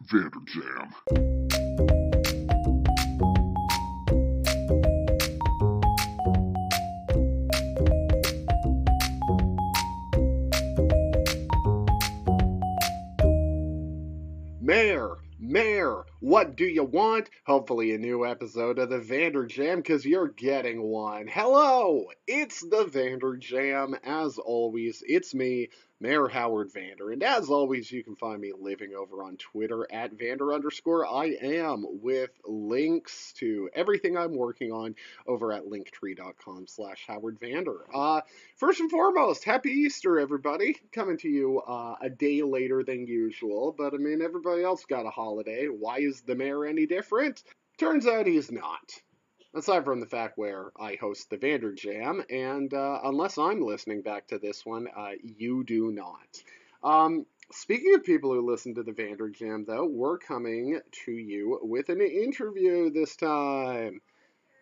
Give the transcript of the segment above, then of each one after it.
Vander Jam. Mayor, what do you want? Hopefully a new episode of the Vander Jam, because you're getting one. Hello, it's the Vander Jam. As always, it's me, Mayor Howard Vander. And as always, you can find me living over on Twitter at Vander_I am, with links to everything I'm working on over at linktree.com/Howard Vander. First and foremost, happy Easter, everybody. Coming to you a day later than usual, but I mean, everybody else got a holiday. Why is the mayor any different? Turns out he's not. Aside from the fact where I host the Vander Jam, and unless I'm listening back to this one, you do not. Speaking of people who listen to the Vander Jam, though, we're coming to you with an interview this time.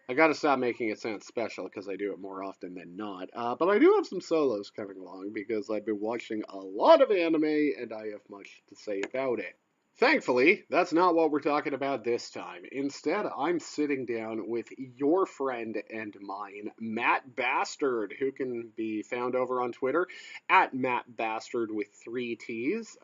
I gotta stop making it sound special because I do it more often than not. But I do have some solos coming along because I've been watching a lot of anime and I have much to say about it. Thankfully, that's not what we're talking about this time. Instead, I'm sitting down with your friend and mine, Matt Bastard, who can be found over on Twitter at Matt Bastard with 3 T's.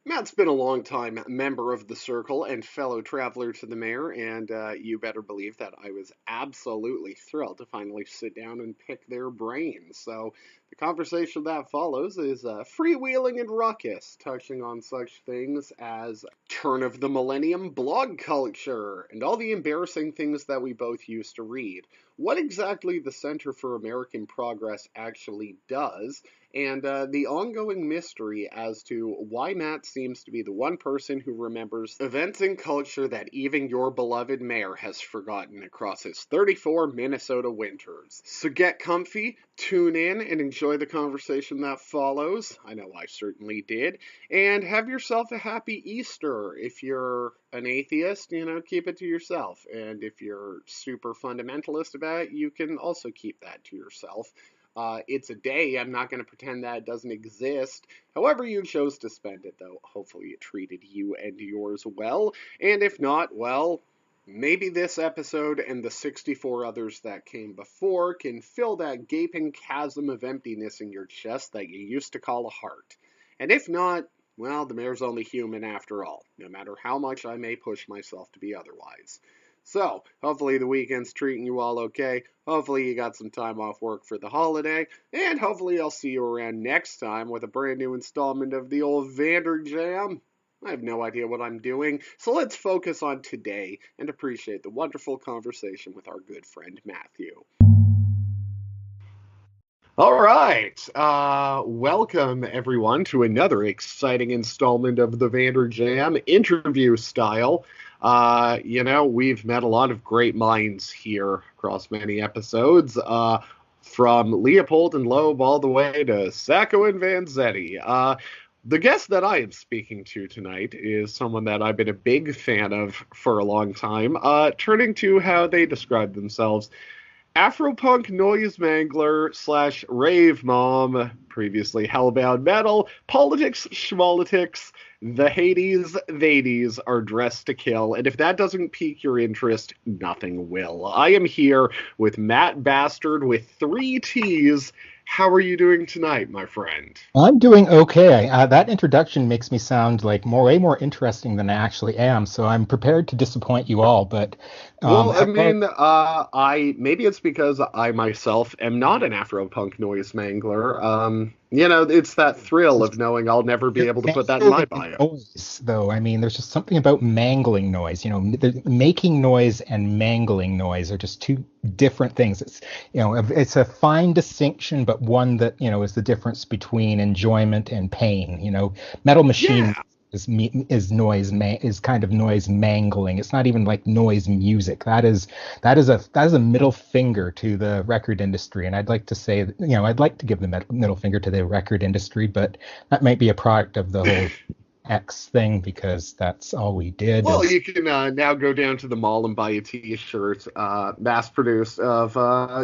Matt's been a long-time member of the circle and fellow traveler to the mayor, and you better believe that I was absolutely thrilled to finally sit down and pick their brains. So the conversation that follows is freewheeling and ruckus, touching on such things as turn of the millennium blog culture and all the embarrassing things that we both used to read, what exactly the Center for American Progress actually does, and the ongoing mystery as to why Matt seems to be the one person who remembers events in culture that even your beloved mayor has forgotten across his 34 Minnesota winters. So get comfy, tune in, and enjoy the conversation that follows. I know I certainly did. And have yourself a happy Easter. If you're an atheist, keep it to yourself. And if you're super fundamentalist about it, you can also keep that to yourself. It's a day. I'm not going to pretend that it doesn't exist. However you chose to spend it, though, hopefully it treated you and yours well. And if not, well, maybe this episode and the 64 others that came before can fill that gaping chasm of emptiness in your chest that you used to call a heart. And if not, well, the mayor's only human after all, no matter how much I may push myself to be otherwise. So, hopefully the weekend's treating you all okay. Hopefully you got some time off work for the holiday. And hopefully I'll see you around next time with a brand new installment of the old Vander Jam. I have no idea what I'm doing, so let's focus on today and appreciate the wonderful conversation with our good friend Matthew. All right. Welcome, everyone, to another exciting installment of the Vander Jam, interview style. We've met a lot of great minds here across many episodes, from Leopold and Loeb all the way to Sacco and Vanzetti. The guest that I am speaking to tonight is someone that I've been a big fan of for a long time, turning to how they describe themselves. Afropunk noise mangler / rave mom, previously Hellbound Metal, politics, schmolitics, the Hades, theydies are dressed to kill, and if that doesn't pique your interest, nothing will. I am here with Matt Bastard with 3 T's. How are you doing tonight, my friend? I'm doing okay. That introduction makes me sound like way more interesting than I actually am, so I'm prepared to disappoint you all. But Well, I mean, maybe it's because I myself am not an Afropunk noise mangler. It's that thrill of knowing I'll never be able to put that in my bio. Noise, though, I mean, there's just something about mangling noise. Making noise and mangling noise are just two different things. It's a fine distinction, but one that is the difference between enjoyment and pain. Metal Machine. Yeah. Is kind of noise mangling. It's not even like noise music. That is a middle finger to the record industry, and I'd like to say I'd like to give the middle finger to the record industry, but that might be a product of the whole X thing because that's all we did. Well, Is you can now go down to the mall and buy a T-shirt, mass-produced of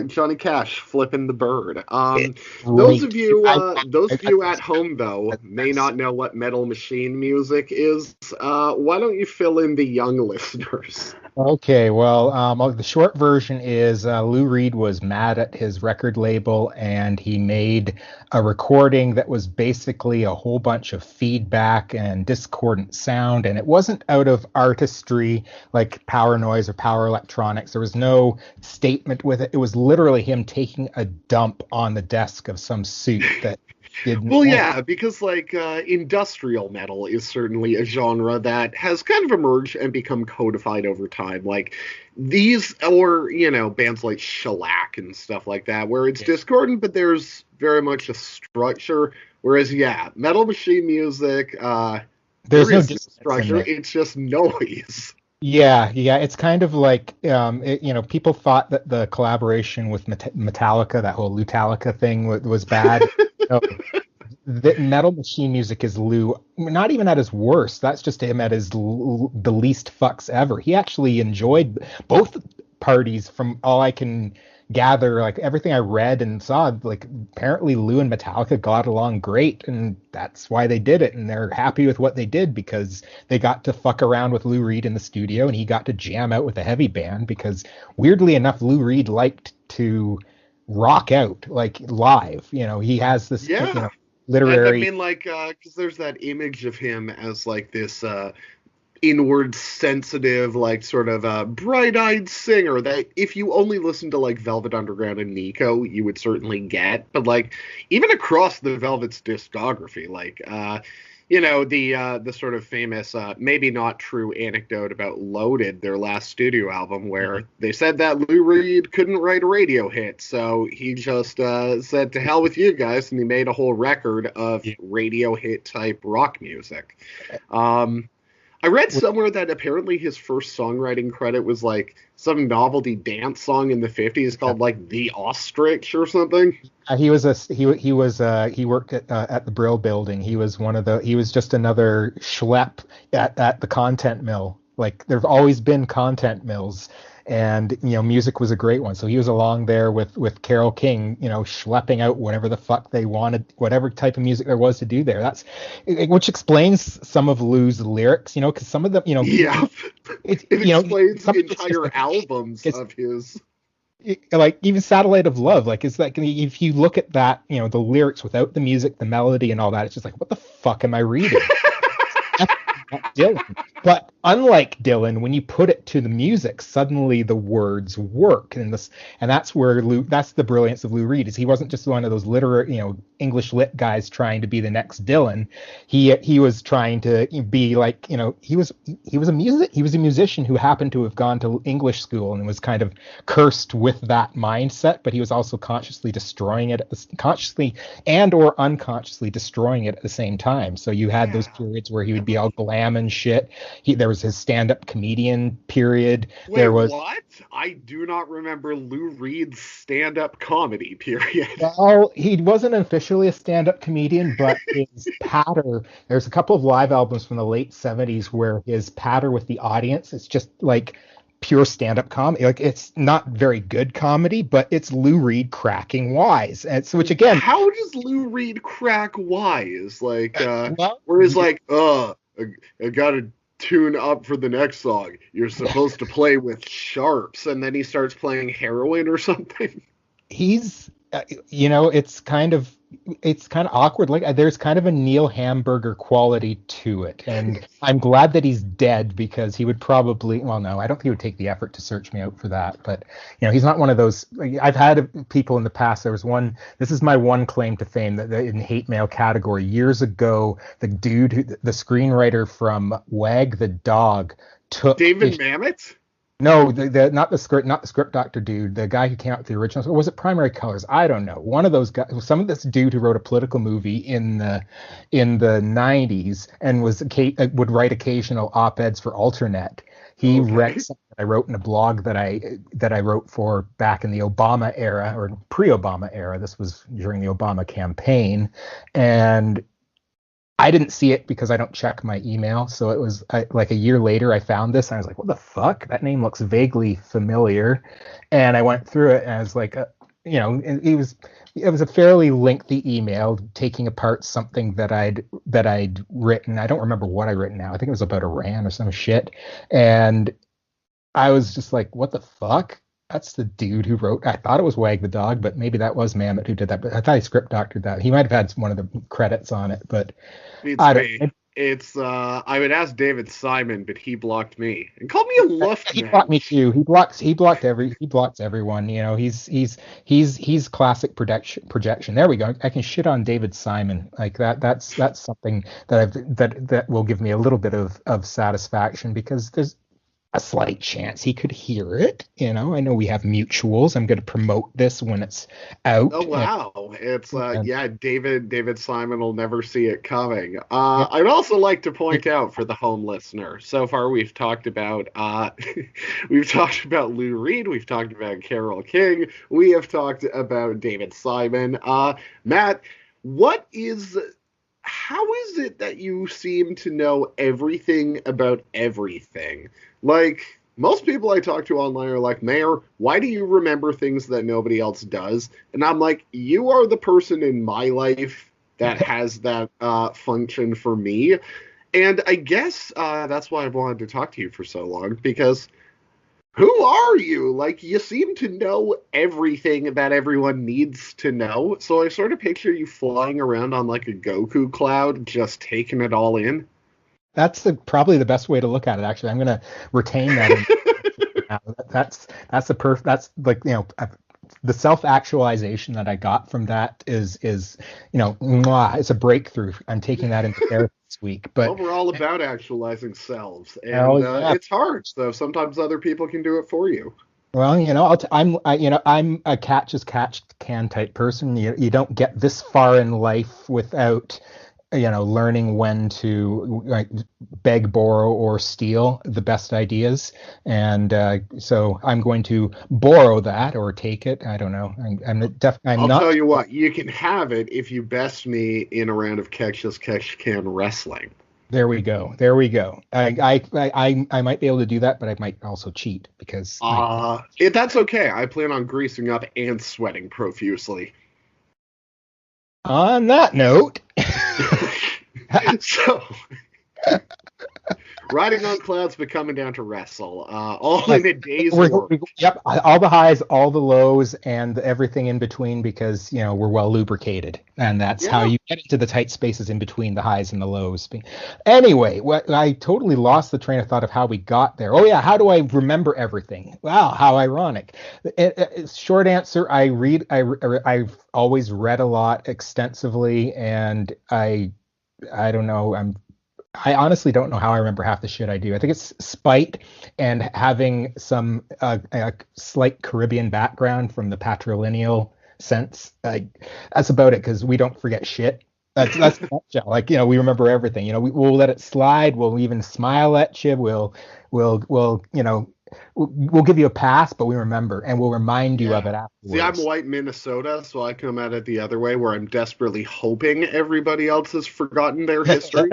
Johnny Cash flipping the bird. it great. Those of I you at home though may not know what Metal Machine music is. Why don't you fill in the young listeners? Okay, well, the short version is Lou Reed was mad at his record label and he made a recording that was basically a whole bunch of feedback and discordant sound. And it wasn't out of artistry like power noise or power electronics. There was no statement with it. It was literally him taking a dump on the desk of some suit that didn't. Well, yeah, because like industrial metal is certainly a genre that has kind of emerged and become codified over time. Like these, or bands like Shellac and stuff like that, where it's discordant, but there's very much a structure. Whereas, yeah, Metal Machine music, There's there no is no dissonance in structure. there. It's just noise. Yeah. It's kind of like, people thought that the collaboration with Metallica, that whole Lutalica thing, was bad. No, the Metal Machine music is Lou, not even at his worst. That's just him at his the least fucks ever. He actually enjoyed both parties, from all I can gather. Like everything I read and saw, like apparently Lou and Metallica got along great, and that's why they did it. And they're happy with what they did because they got to fuck around with Lou Reed in the studio, and he got to jam out with a heavy band. Because weirdly enough, Lou Reed liked to rock out like live. He has this, Yeah. And I literary. mean, like, because there's that image of him as like this inward sensitive, like sort of bright-eyed singer that if you only listen to like Velvet Underground and Nico, you would certainly get. But like even across the Velvet's discography, like the sort of famous maybe not true anecdote about Loaded, their last studio album, where they said that Lou Reed couldn't write a radio hit, so he just said to hell with you guys, and he made a whole record of radio hit type rock music. I read somewhere that apparently his first songwriting credit was like some novelty dance song in the 50s called like The Ostrich or something. He worked at the Brill Building. He was just another schlep at the content mill. Like there've always been content mills, and music was a great one. So he was along there with Carole King, schlepping out whatever the fuck they wanted, whatever type of music there was to do there. That's which explains some of Lou's lyrics, because some of them, Yeah, it it explains some of it's just entire like, albums it's of his. like even Satellite of Love, like it's like if you look at that, the lyrics without the music, the melody and all that, it's just like, what the fuck am I reading? That's not Dylan. But unlike Dylan, when you put it to the music, suddenly the words work, and that's where that's the brilliance of Lou Reed. Is he wasn't just one of those literary, English lit guys trying to be the next Dylan. He was trying to be like, he was a musician who happened to have gone to English school and was kind of cursed with that mindset, but he was also consciously destroying it, consciously and or unconsciously destroying it at the same time. So you had those periods where he would be all glam and shit. There was his stand-up comedian period. Wait, There was what? I do not remember Lou Reed's stand-up comedy period. Well, he wasn't officially a stand-up comedian, but his patter. There's a couple of live albums from the late '70s where his patter with the audience is just like pure stand-up comedy. Like it's not very good comedy, but it's Lou Reed cracking wise. And so, which again, How does Lou Reed crack wise? Like, well, where he's like, I gotta tune up for the next song. You're supposed to play with sharps, and then he starts playing heroin or something. he's it's kind of awkward. Like there's kind of a Neil Hamburger quality to it, and I'm glad that he's dead because he would probably, well, no, I don't think he would take the effort to search me out for that. But he's not one of those. I've had people in the past. There was one. This is my one claim to fame that in hate mail category years ago. The screenwriter from Wag the Dog took David Mamet? no, not the script doctor dude, the guy who came out with the originals, or was it Primary Colors? I don't know. One of those guys, some of this dude who wrote a political movie in the '90s and would write occasional op-eds for Alternet. He read something that I wrote in a blog that I wrote for back in the Obama era or pre-Obama era. This was during the Obama campaign, and I didn't see it because I don't check my email. So it was like a year later, I found this and I was like, what the fuck? That name looks vaguely familiar. And I went through it and I was like, it was a fairly lengthy email taking apart something that I'd written. I don't remember what I written now. I think it was about Iran or some shit. And I was just like, what the fuck? That's the dude who wrote. I thought it was Wag the Dog, but maybe that was Mamet who did that. But I thought he script doctored that. He might have had one of the credits on it, but It's I don't. me. It's I would ask David Simon, but he blocked me and called me a He blocked me Luftmensch. too. He blocks everyone. You know, he's classic projection. There we go. I can shit on David Simon like that. That's something that will give me a little bit of satisfaction because there's a slight chance he could hear it. You know, I know we have mutuals. I'm going to promote this when it's Oh out. wow. It's And yeah, David Simon will never see it coming. yeah, I'd also like to point out for the home listener, so far we've talked about we've talked about Lou Reed, we've talked about Carole King, we have talked about David Simon. Matt, what is how is it that you seem to know everything about everything? Like, most people I talk to online are like, Mayor, why do you remember things that nobody else does? And I'm like, you are the person in my life that has that function for me. And I guess that's why I've wanted to talk to you for so long, because who are you? Like, you seem to know everything that everyone needs to know. So I sort of picture you flying around on like a Goku cloud, just taking it all in. that's probably the best way to look at it. Actually, I'm going to retain that in now. That's the that's like the self actualization that I got from that is mwah, it's a breakthrough. I'm taking that into therapy this week. Well, But we're all about actualizing selves, oh and yeah, it's hard. So sometimes other people can do it for you. well, I'm a catch as catch can type person. You don't get this far in life without learning when to like beg, borrow, or steal the best ideas. And so I'm going to borrow that or take it. I don't know. I'm I'll tell not. you what, you can have it if you best me in a round of catch as catch can wrestling. There we go. There we go. I might be able to do that, but I might also cheat because I. That's okay. I plan on greasing up and sweating profusely. On that note, So, riding on clouds, but coming down to wrestle, all like in a day's work. yep, all the highs, all the lows, and everything in between because we're well lubricated, and that's how Yeah. you get into the tight spaces in between the highs and the lows. Anyway, I totally lost the train of thought of how we got there. Oh yeah, how do I remember everything? Wow, how ironic. Short answer: I read. I've always read a lot extensively, and I don't know. I honestly don't know how I remember half the shit I do. I think it's spite and having some a slight Caribbean background from the patrilineal sense. That's about it because we don't forget shit. That's like we remember everything. We'll let it slide. We'll even smile at you. We'll we'll give you a pass, but we remember and we'll remind you of Yeah. it See, I'm afterwards. white Minnesota, so I come at it the other way, where I'm desperately hoping everybody else has forgotten their history.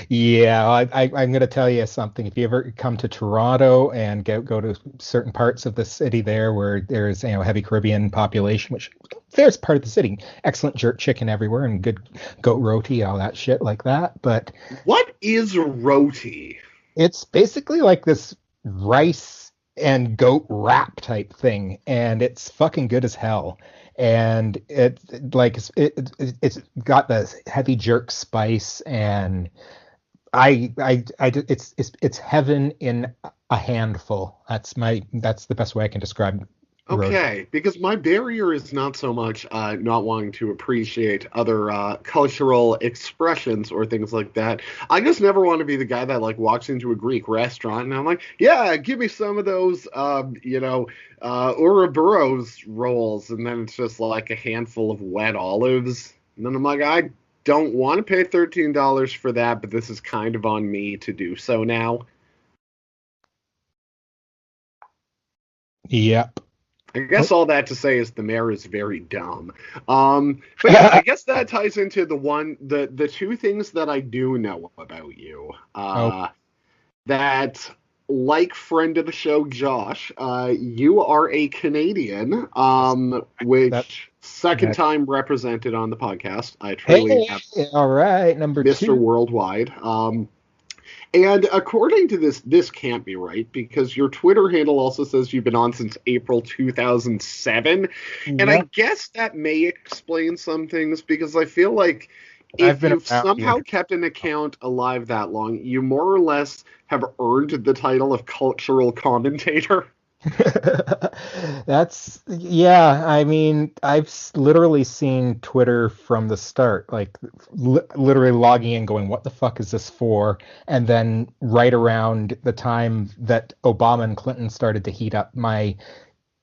Yeah, I'm going to tell you something. If you ever come to Toronto and go to certain parts of the city there where there's heavy Caribbean population, which there's part of the city, excellent jerk chicken everywhere and good goat roti, all that shit like that. But What is roti? it's basically like this rice and goat wrap type thing, and it's fucking good as hell. And it's got the heavy jerk spice, and it's heaven in a handful. That's the best way I can describe road. Okay, because my barrier is not so much not wanting to appreciate other cultural expressions or things like that. I just never want to be the guy that like walks into a Greek restaurant and I'm like, yeah, give me some of those, Ouroboros rolls, and then it's just like a handful of wet olives, and then I'm like, I don't want to pay $13 for that, but this is kind of on me to do so now. Yep. I guess all that to say is the mayor is very dumb. But yeah, I guess that ties into the two things that I do know about you. Oh, That, like friend of the show Josh, you are a Canadian, that which second that. time represented on the podcast. I truly Hey, am all right, number Mr. two. Worldwide. And according to this can't be right because your Twitter handle also says you've been on since April 2007. And I Yep, guess that may explain some things because I feel like I've if been you've around the somehow kept an account alive that long, you more or less have earned the title of cultural commentator. That's, yeah, I mean, literally seen Twitter from the start, like literally logging in, going, what the fuck is this for? And then right around the time that Obama and Clinton started to heat up, my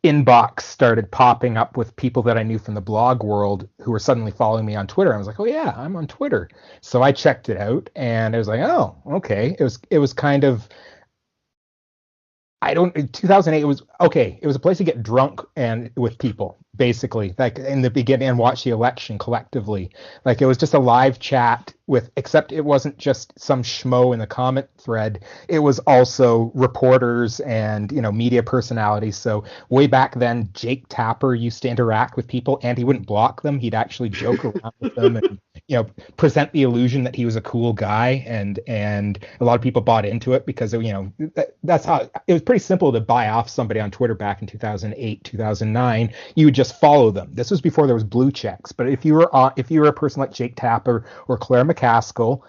inbox started popping up with people that I knew from the blog world who were suddenly following me on Twitter. I was like, oh yeah, I'm on Twitter. So I checked it out and I was like, oh, okay. It was kind of, I don't. In 2008, it was okay. It was a place to get drunk and with people, basically, like in the beginning, and watch the election collectively. Like it was just a live chat with, except it wasn't just some schmo in the comment thread. It was also reporters and media personalities. So way back then, Jake Tapper used to interact with people, and he wouldn't block them. He'd actually joke around with them and present the illusion that he was a cool guy, and a lot of people bought into it because that's how it was. Pretty simple to buy off somebody on Twitter back in 2008, 2009. You would just follow them. This was before there was blue checks. But if you were a person like Jake Tapper or Claire McCaskill,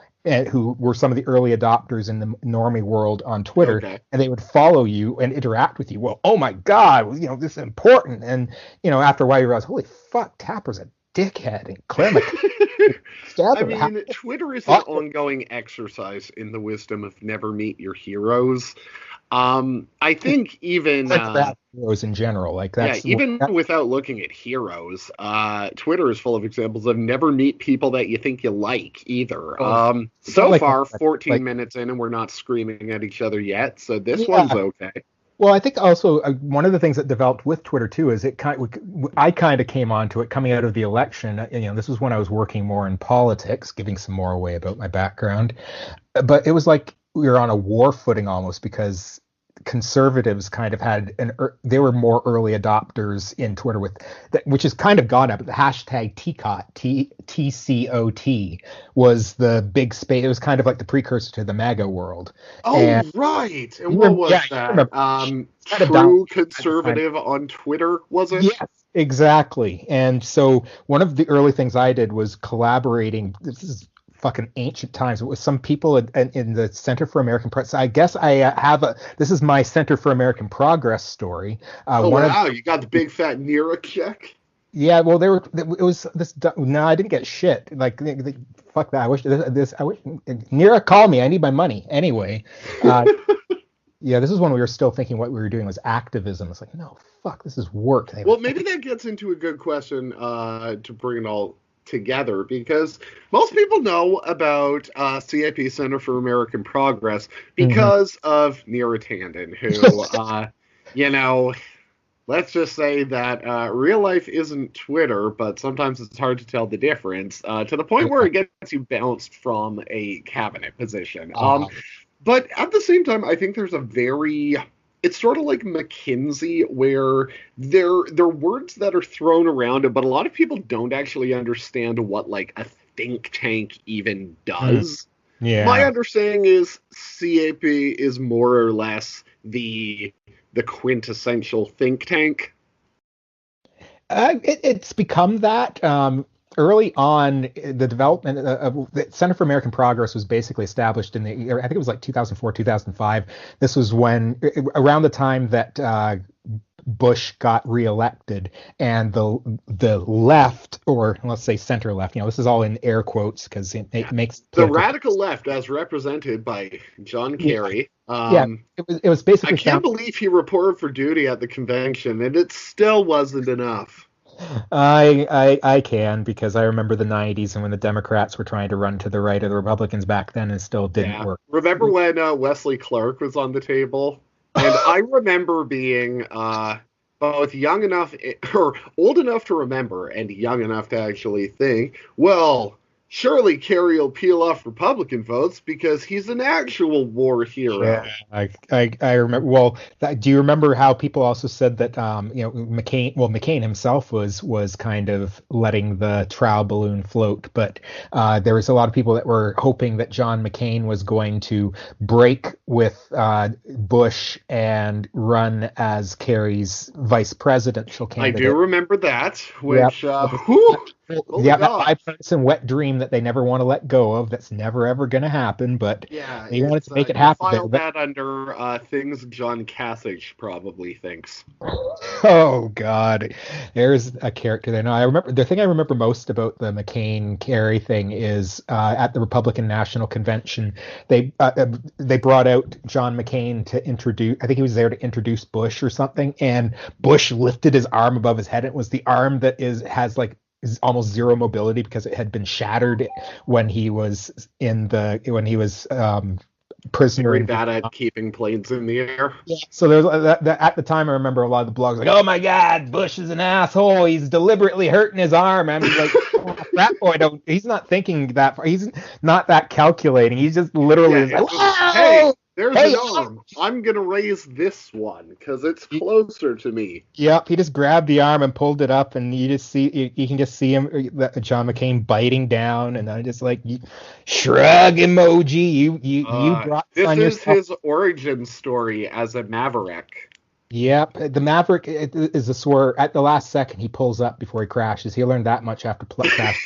who were some of the early adopters in the normie world on Twitter, Okay. and they would follow you and interact with you. Well, oh my God, this is important. And after a while, you realize, holy fuck, Tapper's a dickhead, and Claire I McCaskill. mean, Twitter is an ongoing exercise in the wisdom of never meet your heroes. I think even Heroes in general, like yeah, that's even that, without looking at heroes, Twitter is full of examples of never meet people that you think you like either. oh, it's not So like far, that, 14 like minutes in, and we're not screaming at each other yet, so this one's yeah. okay. Well, I think also one of the things that developed with Twitter too is I kind of came onto it coming out of the election. This was when I was working more in politics, giving some more away about my background. But it was like we were on a war footing almost because conservatives kind of they were more early adopters in Twitter with that, which is kind of gone up. The hashtag TCOT was the big space. It was kind of like the precursor to the MAGA world. Oh, And right. And what was yeah, you that? remember kind of down True at the time. conservative on Twitter, was it? Yes, exactly. And so one of the early things I did was collaborating. This is fucking ancient times. It was some people in the Center for American Progress. I guess I have this is my Center for American Progress story. Oh, One of wow. You got the big fat Nira check? Yeah, well, it was this. No, I didn't get shit. Like, fuck that. I wish I wish Nira call me. I need my money anyway. Uh, yeah, this is when we were still thinking what we were doing was activism. It's like, no, fuck, this is work. They Well, were maybe that gets into a good question to bring it all together because most people know about CIP Center for American Progress Mhm. because of Neera Tanden, who, you know, let's just say that real life isn't Twitter, but sometimes it's hard to tell the difference to the point where it gets you bounced from a cabinet position. Uh, But at the same time, I think there's a very it's sort of like McKinsey where they're words that are thrown around it, but a lot of people don't actually understand what like a think tank even mm, does. My yeah. understanding is CAP is more or less the quintessential think tank. It's become that. Early on, the development of the Center for American Progress was basically established I think it was like 2004, 2005. This was around the time that Bush got reelected, and the left, or let's say center left, this is all in air quotes because it Yeah. makes The political. radical left, as represented by John Yeah, Kerry, yeah. It was I basically can't found. believe he reported for duty at the convention, and it still wasn't enough. I can because I remember the 90s and when the Democrats were trying to run to the right of the Republicans back then and still didn't Yeah. work. Remember when Wesley Clark was on the table? And I remember being, both young enough or old enough to remember and young enough to actually think, well, surely Kerry will peel off Republican votes because he's an actual war Yeah, hero. I remember. Well, do you remember how people also said that McCain himself was kind of letting the trial balloon float, but there was a lot of people that were hoping that John McCain was going to break with Bush and run as Kerry's vice presidential I do candidate. remember that, Yep. which, whew, holy Yeah, that gosh. bipartisan wet dream that they never want to let go of. That's never ever going to happen, but Yeah, they wanted it's to make it you happen there. file But that under things John Kasich probably thinks. oh God, there's a character there. No, I remember the thing I remember most about the McCain Kerry thing is at the Republican National Convention, they brought out John McCain to introduce. I think he was there to introduce Bush or something, and Bush lifted his arm above his head. It was the arm that has like is almost zero mobility because it had been shattered when he was prisoner Very in bad Vietnam. at keeping planes in the air. Yeah. So there's at the time I remember a lot of the blogs like, oh my God, Bush is an asshole. He's deliberately hurting his arm. I'm like, oh, that boy don't. He's not thinking that far. He's not that calculating. He's just literally Yeah, is like, it's just, hey, whoa, there's hey. an arm. I'm gonna raise this one because it's closer to me. Yep, he just grabbed the arm and pulled it up, and you can just see him, John McCain biting down, and I just like shrug emoji. You brought this This on is yourself. his origin story as a maverick. Yep, the Maverick is a swerve. At the last second, he pulls up before he crashes. He learned that much after crash.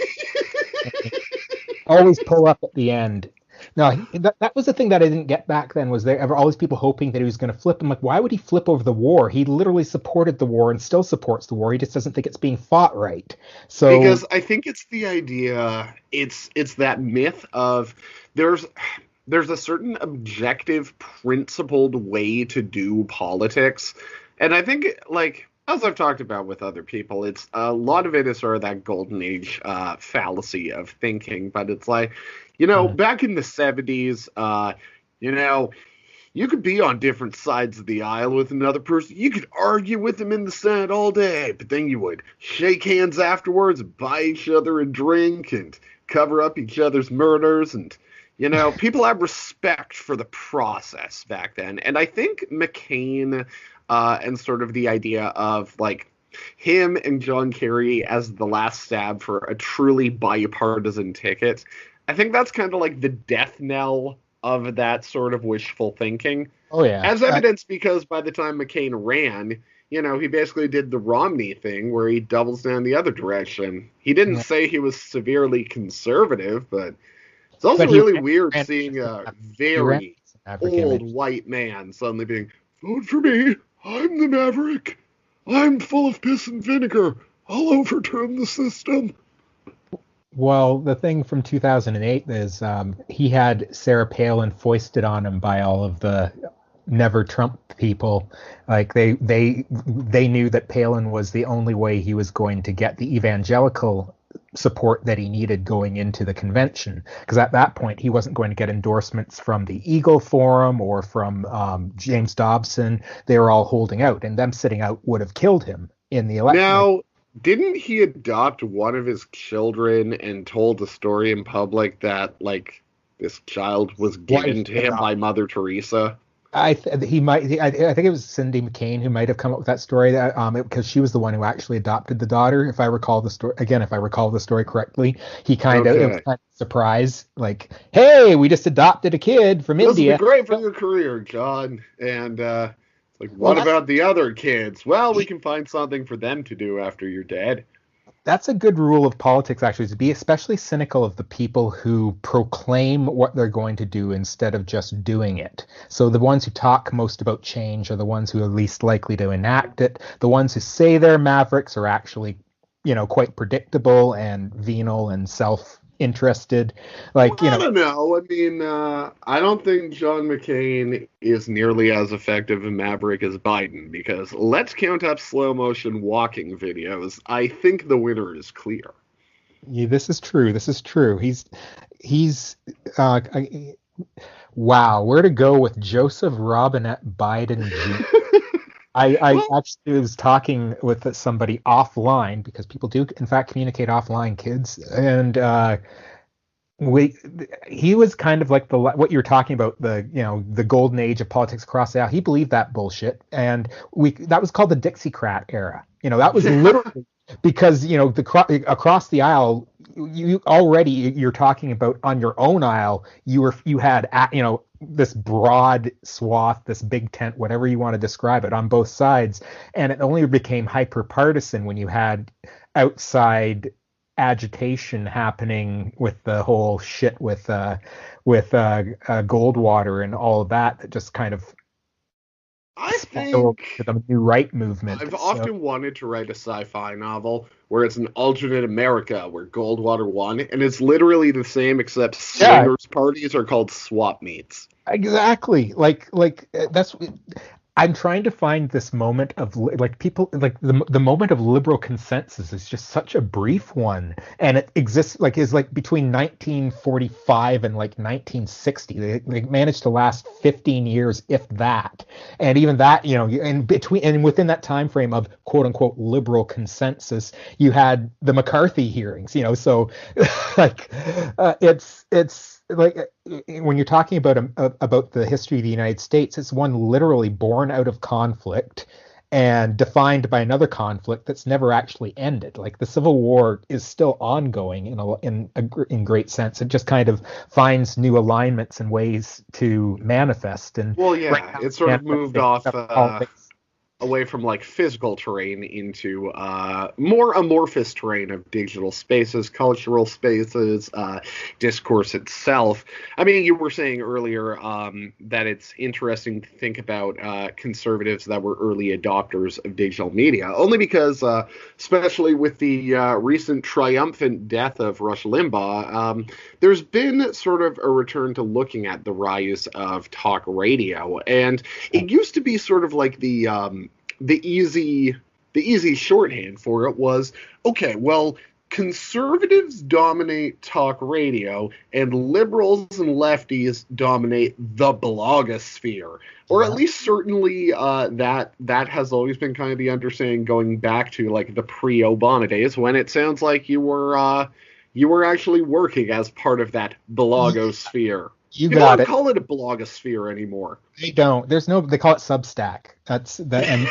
Always pull up at the end. No, that was the thing that I didn't get back then was there ever all these people hoping that he was going to flip. I'm like, why would he flip over the war? He literally supported the war and still supports the war. He just doesn't think it's being fought right. So Because I think it's the idea, it's that myth of there's there's a certain objective, principled way to do politics. And I think, like, as I've talked about with other people, it's a lot of it is sort of that golden age fallacy of thinking. But it's like, mm, back in the 70s, you know, you could be on different sides of the aisle with another person. You could argue with them in the Senate all day, but then you would shake hands afterwards, buy each other a drink, and cover up each other's murders. And, people had respect for the process back then. And I think McCain and sort of the idea of like him and John Kerry as the last stab for a truly bipartisan ticket, I think that's kind of like the death knell of that sort of wishful thinking. oh yeah, As evidenced because by the time McCain ran, he basically did the Romney thing where he doubles down the other direction. He didn't yeah. say he was severely conservative, but it's also But he really ran, weird ran seeing a he ran very as an Maverick old image. white man suddenly being, vote for me. I'm the Maverick. I'm full of piss and vinegar. I'll overturn the system. Well, the thing from 2008 is he had Sarah Palin foisted on him by all of the never Trump people. Like they knew that Palin was the only way he was going to get the evangelical support that he needed going into the convention. Because at that point, he wasn't going to get endorsements from the Eagle Forum or from James Dobson. They were all holding out, and them sitting out would have killed him in the election. Like, Now, didn't he adopt one of his children and told the story in public that, like, this child was given wife to him by Mother Teresa? he might. I think it was Cindy McCain who might have come up with that story. That because she was the one who actually adopted the daughter. If I recall the story again, if I recall the story correctly, he kind of it was Okay. kind of a surprise, like, "Hey, we just adopted a kid from This will be India." great for your career, John. And, like, Well, what about the other kids? Well, we can find something for them to do after you're dead. that's a good rule of politics, actually, to be especially cynical of the people who proclaim what they're going to do instead of just doing it. So the ones who talk most about change are the ones who are least likely to enact it. The ones who say they're mavericks are actually, quite predictable and venal and self-interested. Well, Like, I don't know. I mean, I don't think John McCain is nearly as effective a maverick as Biden because let's count up slow motion walking videos. I think the winner is clear. yeah, this is true. This is true. He's wow, where to go with Joseph Robinette Biden Jr.? I Well, actually was talking with somebody offline because people do, in fact, communicate offline, kids, and we he was kind of like the what you're talking about, the golden age of politics across the aisle. He believed that bullshit, and we that was called the Dixiecrat era. That was literally because across the aisle, you already, you're talking about on your own aisle, you had this broad swath, this big tent, whatever you want to describe it, on both sides, and it only became hyper partisan when you had outside agitation happening with the whole shit with Goldwater and all of that, that just kind of I spiraled think to the new right movement. I've So often wanted to write a sci-fi novel where it's an alternate America where Goldwater won, and it's literally the same except yeah, swingers parties are called swap meets. exactly. That's I'm trying to find this moment of like people like the moment of liberal consensus is just such a brief one, and it exists like is like between 1945 and like 1960. They managed to last 15 years, if that, and even that, and between and within that time frame of quote unquote liberal consensus, you had the McCarthy hearings. So like it's like when you're talking about the history of the United States, it's one literally born out of conflict and defined by another conflict that's never actually ended. Like the Civil War is still ongoing in great sense. It just kind of finds new alignments and ways to manifest. And Well, right yeah, now, it it's sort of moved manifesting off politics. away from like physical terrain into more amorphous terrain of digital spaces, cultural spaces, discourse itself. I mean, you were saying earlier that it's interesting to think about conservatives that were early adopters of digital media, only because, especially with the recent triumphant death of Rush Limbaugh, there's been sort of a return to looking at the rise of talk radio, and it used to be sort of like the easy the easy shorthand for it was, okay, well, conservatives dominate talk radio and liberals and lefties dominate the blogosphere, or at Yeah. least certainly that has always been kind of the understanding going back to like the pre-Obama days, when it sounds like you were actually working as part of that blogosphere. You People got don't it. call it a blogosphere anymore. They don't. There's no. They call it Substack. That's the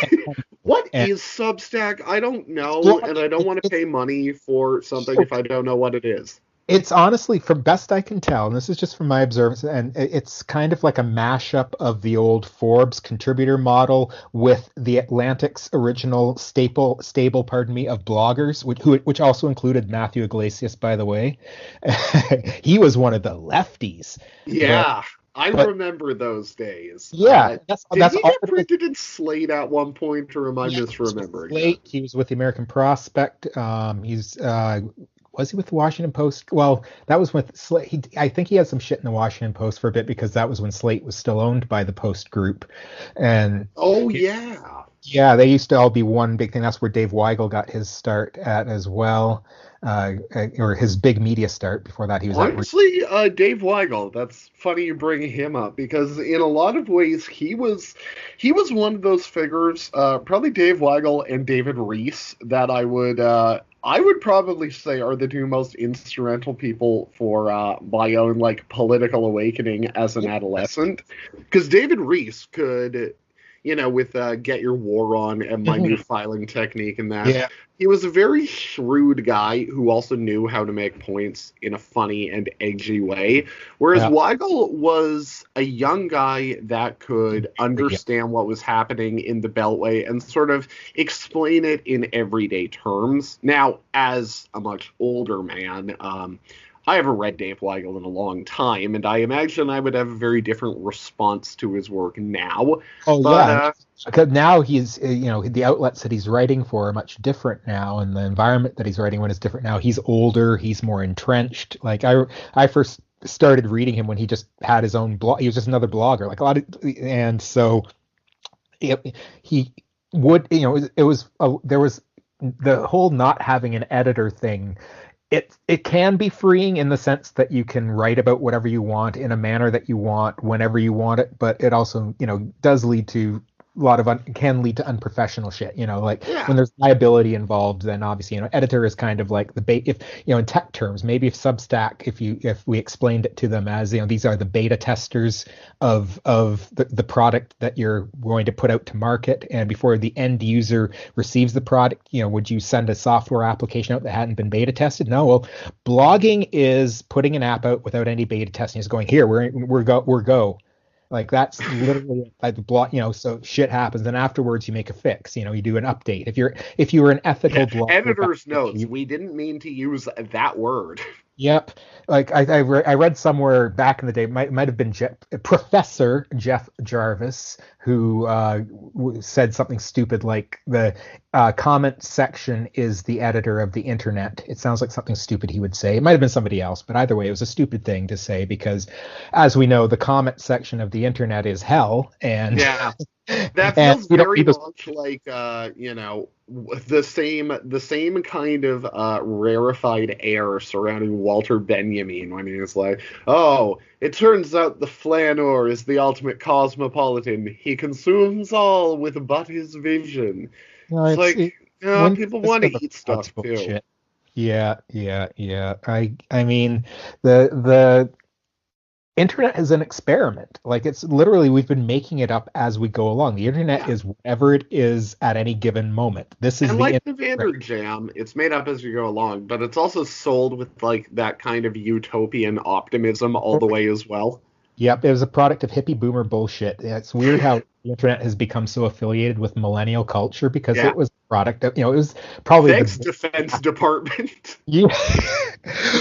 What and is Substack? I don't yeah, know, and I don't want to pay money for something if I don't know what it is. it's honestly, from best I can tell, and this is just from my observance, and it's kind of like a mashup of the old Forbes contributor model with the Atlantic's original stable, pardon me, of bloggers, which also included Matthew Iglesias, by the way. He was one of the lefties, but Yeah, I but remember those days. yeah, Did that's he all get it is. printed in Slate at one point, or am I Yeah, he was with misremembering that? Slate. He was with the American Prospect. He's was he with the Washington Post? Well, that was with Slate. I think he had some shit in the Washington Post for a bit because that was when Slate was still owned by the Post Group, and Oh yeah. yeah, they used to all be one big thing. That's where Dave Weigel got his start at as well, or his big media start. Before that, he was at. Honestly, Dave Weigel. That's funny you bring him up because in a lot of ways he was one of those figures, probably Dave Weigel and David Rees, that I would probably say are the two most instrumental people for my own like political awakening as an adolescent. Because David Rees could, with Get Your War On and my new Mhm. filing technique and that, Yeah, he was a very shrewd guy who also knew how to make points in a funny and edgy way. Whereas yeah, Weigel was a young guy that could yeah. understand what was happening in the Beltway and sort of explain it in everyday terms. Now, as a much older man, I haven't read Dave Weigel in a long time, and I imagine I would have a very different response to his work now. Oh But yeah, because now he's the outlets that he's writing for are much different now, and the environment that he's writing in is different now. He's older, he's more entrenched. Like I first started reading him when he just had his own blog. He was just another blogger, like a lot of, and so he would, there was the whole not having an editor thing. It can be freeing in the sense that you can write about whatever you want in a manner that you want whenever you want it, but it also does lead to lot of can lead to unprofessional shit. Like when Yeah. there's liability involved, then obviously, editor is kind of like the bait. If in tech terms, maybe if Substack, if we explained it to them as these are the beta testers of the product that you're going to put out to market, and before the end user receives the product, would you send a software application out that hadn't been beta tested? No. Well, blogging is putting an app out without any beta testing. It's going here. We're go. Like that's literally like the blog, so shit happens. Then afterwards you make a fix, you do an update. If you were an ethical Yeah. blogger back Editor's in the notes. day, We didn't mean to use that word. yep. Like I read somewhere back in the day, might have been Professor Jeff Jarvis, who said something stupid like the comment section is the editor of the internet. It sounds like something stupid he would say. It might have been somebody else, but either way, it was a stupid thing to say because, as we know, the comment section of the internet is hell, and Yeah. That and feels we don't very need those. much like the same kind of rarefied air surrounding Walter Benjamin when he was like, "Oh, it turns out the flaneur is the ultimate cosmopolitan. He consumes all with but his vision." It's It's like, when people this want to stuff eat that's stuff too. bullshit. Yeah, yeah, yeah. I mean, the internet is an experiment. Like it's literally we've been making it up as we go along. The internet Yeah. is whatever it is at any given moment. This is And the like internet the right Vander Jam, it's made up as you go along, but it's also sold with like that kind of utopian optimism all now. the way as well. Yep, it was a product of hippie boomer bullshit. Yeah, it's weird how the internet has become so affiliated with millennial culture because Yeah. it was a product of, it was probably the Thanks, Defense Department. yeah.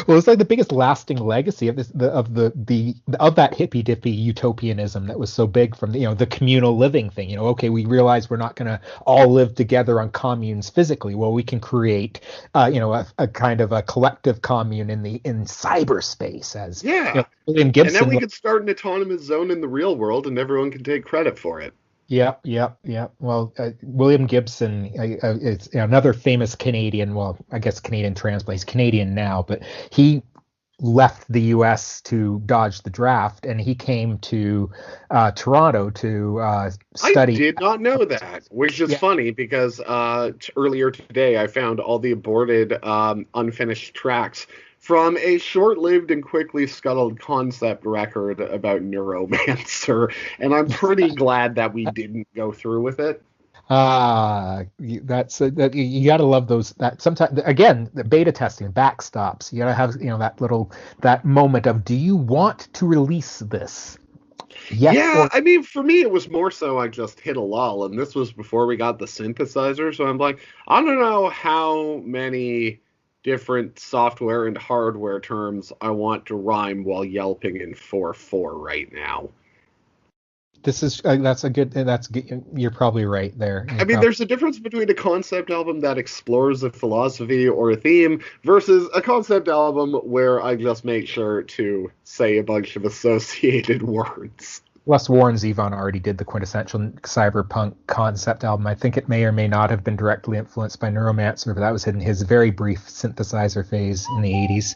Well, it's like the biggest lasting legacy of of that hippy dippy utopianism that was so big from the communal living thing. Okay, we realize we're not going to all live together on communes physically. Well, we can create, a kind of a collective commune in cyberspace, as Yeah. William And then Gibson. we could start an autonomous zone in the real world and everyone can take credit for it. Yeah, yeah, yeah. Well, William Gibson is another famous Canadian. Well, I guess Canadian transplant. He's Canadian now, but he left the U.S. to dodge the draft, and he came to Toronto to I study. did not know that, which is Yeah, funny because earlier today I found all the aborted, unfinished tracks from a short-lived and quickly scuttled concept record about Neuromancer, and I'm pretty glad that we didn't go through with it. that's that you got to love those. That sometimes again, the beta testing backstops. You got to have that moment of do you want to release this? Yes Yeah, or I mean, for me, it was more so I just hit a lull, and this was before we got the synthesizer, so I'm like, I don't know how many different software and hardware terms I want to rhyme while yelping in 4/4 right now. this is that's good. You're probably right there. I You're mean, probably there's a difference between a concept album that explores a philosophy or a theme versus a concept album where I just make sure to say a bunch of associated words. plus Warren Zevon already did the quintessential cyberpunk concept album. I think it may or may not have been directly influenced by Neuromancer, but that was in his very brief synthesizer phase in the 80s.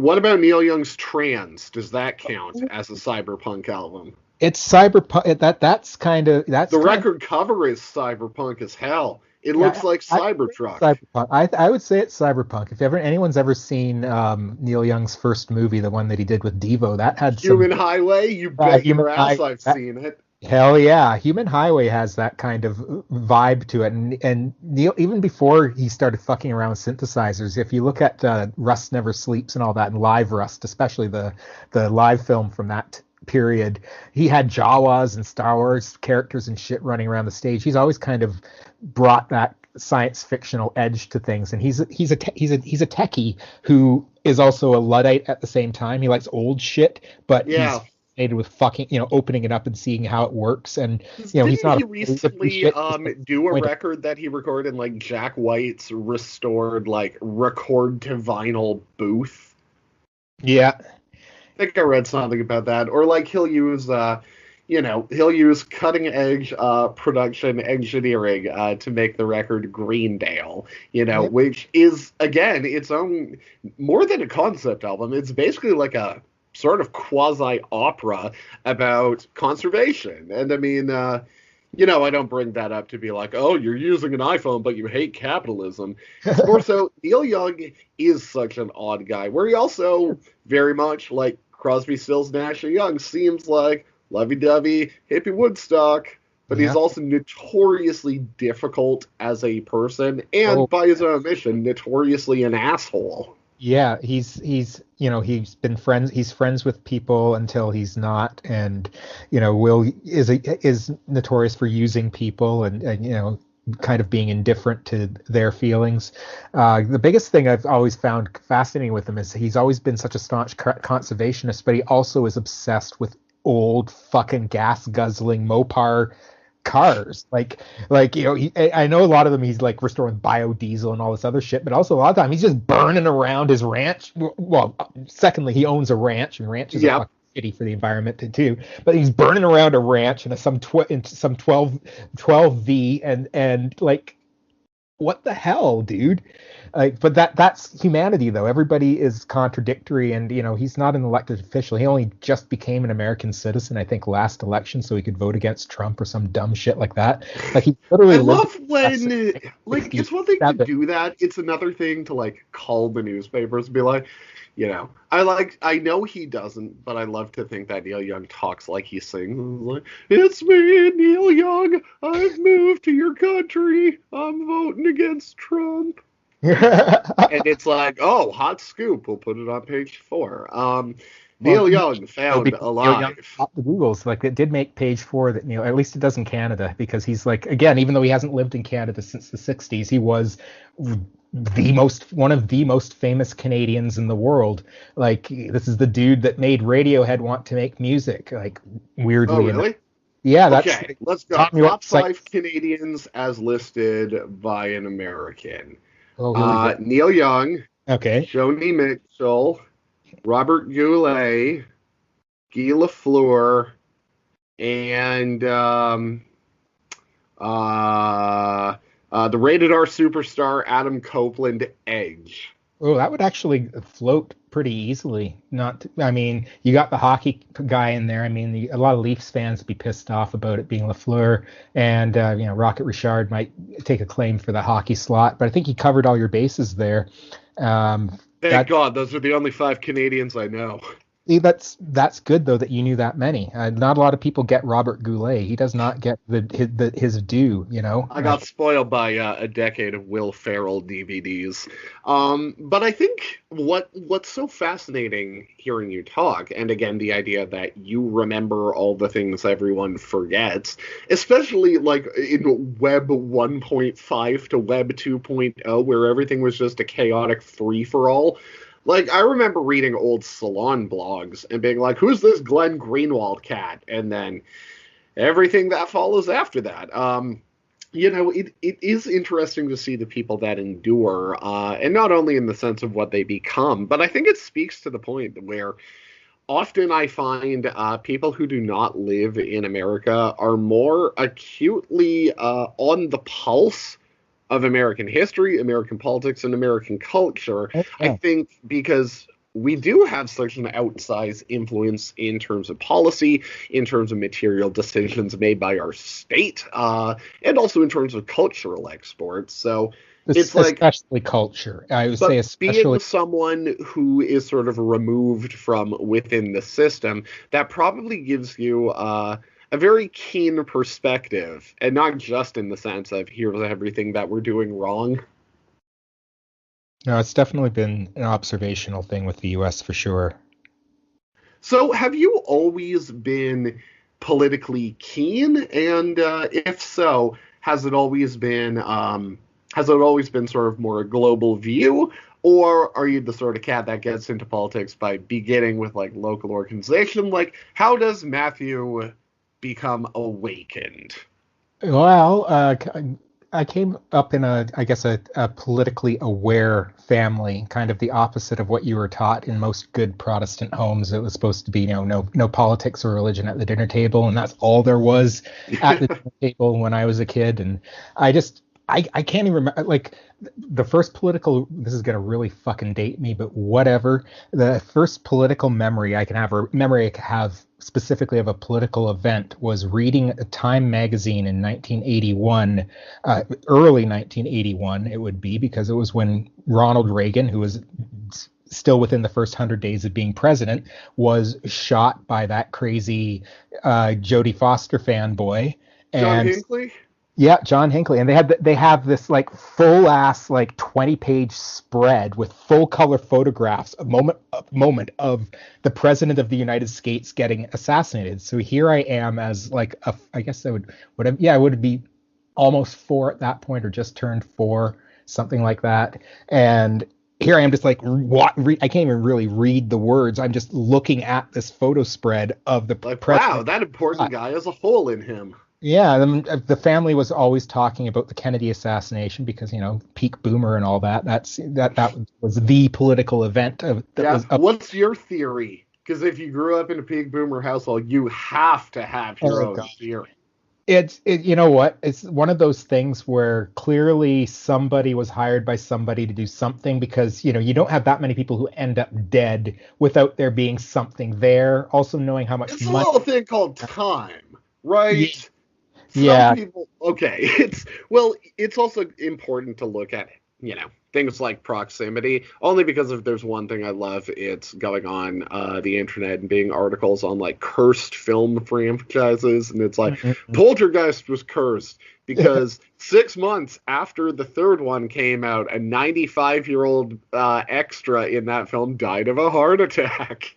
What about Neil Young's Trans? Does that count as a cyberpunk album? It's cyberpunk. That's The kind of record cover is cyberpunk as hell. It looks yeah. like I Cybertruck. cyberpunk. I would say it's cyberpunk. If anyone's ever seen Neil Young's first movie, the one that he did with Devo, that had some Human Highway, you bet human your ass eye. I've seen it. Hell yeah, Human Highway has that kind of vibe to it, and Neil, even before he started fucking around with synthesizers, if you look at Rust Never Sleeps and all that, and Live Rust, especially the live film from that period, he had Jawas and Star Wars characters and shit running around the stage. He's always kind of brought that science fictional edge to things, and he's a techie who is also a luddite at the same time. He likes old shit, but he's Yeah. with fucking opening it up and seeing how it works, and he's Didn't not he afraid of new recently shit. Just like do a point of, record that he recorded in like Jack White's restored like record to vinyl booth? yeah, I think I read something about that. Or like he'll use cutting edge production engineering to make the record Greendale, yeah, which is again its own more than a concept album. It's basically like a sort of quasi opera about conservation. And I mean, I don't bring that up to be like, oh, you're using an iPhone, but you hate capitalism. It's more so Neil Young is such an odd guy, where he also very much like Crosby, Stills, Nash and Young seems like lovey-dovey hippie Woodstock, but he's Yeah. also notoriously difficult as a person, and Oh, by his own admission, notoriously an asshole. yeah, he's friends with people until he's not, and is notorious for using people and kind of being indifferent to their feelings. The biggest thing I've always found fascinating with him is he's always been such a staunch conservationist, but he also is obsessed with old fucking gas guzzling Mopar cars. I know a lot of them he's like restoring biodiesel and all this other shit, but also a lot of time he's just burning around his ranch. Well, secondly, he owns a ranch, and ranches are Yep. fucking shitty for the environment too. But he's burning around a ranch in some 12V, and like, what the hell, dude? Like, but that's humanity, though. Everybody is contradictory, and he's not an elected official. He only just became an American citizen, I think, last election, so he could vote against Trump or some dumb shit like that. Like, he I literally lived love in when, like, it's one thing to 67. do that. It's another thing to, like, call the newspapers and be like, I know he doesn't, but I love to think that Neil Young talks like he sings. Like, it's me, Neil Young. I've moved to your country. I'm voting against Trump. And it's like, oh, hot scoop. We'll put it on page 4. Well, Neil Young found because Neil Young alive. topped the Googles, like it did make page 4 that at least it does in Canada, because he's like, again, even though he hasn't lived in Canada since the 60s, he was one of the most famous Canadians in the world. Like, this is the dude that made Radiohead want to make music, like, Oh, weirdly enough. really? Yeah, that's Okay, let's go. taught me what Top psych. 5 Canadians as listed by an American. Oh, here we go. Neil Young, Okay. Joni Mitchell, Robert Goulet, Guy Lafleur, and the rated R superstar Adam Copeland Edge. Oh, that would actually float pretty easily. Not, I mean, you got the hockey guy in there. I mean, a lot of Leafs fans would be pissed off about it being Lafleur, and Rocket Richard might take a claim for the hockey slot. But I think you covered all your bases there. Thank That God, those are the only 5 Canadians I know. that's good though that you knew that many. Not a lot of people get Robert Goulet. He does not get his due. I got spoiled by a decade of Will Ferrell DVDs. But I think what's so fascinating hearing you talk, and again, the idea that you remember all the things everyone forgets, especially like in Web 1.5 to Web 2.0, where everything was just a chaotic free-for-all. Like, I remember reading old salon blogs and being like, who's this Glenn Greenwald cat? And then everything that follows after that. It is interesting to see the people that endure, and not only in the sense of what they become, but I think it speaks to the point where often I find people who do not live in America are more acutely on the pulse of American history, American politics, and American culture. I yeah. think because we do have such an outsized influence in terms of policy, in terms of material decisions made by our state, and also in terms of cultural exports. So it's like, Especially culture. I would say but being especially. someone who is sort of removed from within the system, that probably gives you a very keen perspective, and not just in the sense of here's everything that we're doing wrong. No, it's definitely been an observational thing with the U.S. for sure. So, have you always been politically keen? And if so, has it always been sort of more a global view, or are you the sort of cat that gets into politics by beginning with like local organization? Like, how does Matthew become awakened? Well, I came up in I guess, a politically aware family, kind of the opposite of what you were taught in most good Protestant homes. It was supposed to be, no politics or religion at the dinner table, and that's all there was at the dinner table when I was a kid. And I can't even remember, like, the first political. This is gonna really fucking date me, but whatever. The first political memory I can have, or memory I have specifically of a political event was reading a Time magazine in 1981, early 1981, it would be, because it was when Ronald Reagan, who was still within the first 100 days of being president, was shot by that crazy Jodie Foster fanboy. John And Hinckley? yeah, John Hinckley, and they have this like full ass like 20-page spread with full color photographs, a moment of the president of the United States getting assassinated. So here I am as like I guess I would have, yeah, I would be almost 4 at that point, or just turned 4, something like that. And here I am, just like I can't even really read the words. I'm just looking at this photo spread of the Like, wow, president. that important guy has a hole in him. Yeah, the family was always talking about the Kennedy assassination because, peak boomer and all that. That was the political event that Yeah. was up. What's your theory? Because if you grew up in a peak boomer household, you have to have your Oh own God. theory. You know what? It's one of those things where clearly somebody was hired by somebody to do something, because, you don't have that many people who end up dead without there being something there. Also knowing how much It's a money. little thing called time, Yeah, right? Some yeah. people, okay, it's also important to look at, things like proximity, only because if there's one thing I love, it's going on the internet and being articles on like cursed film franchises, and it's like Mhm. Poltergeist was cursed because 6 months after the third one came out, a 95-year-old extra in that film died of a heart attack.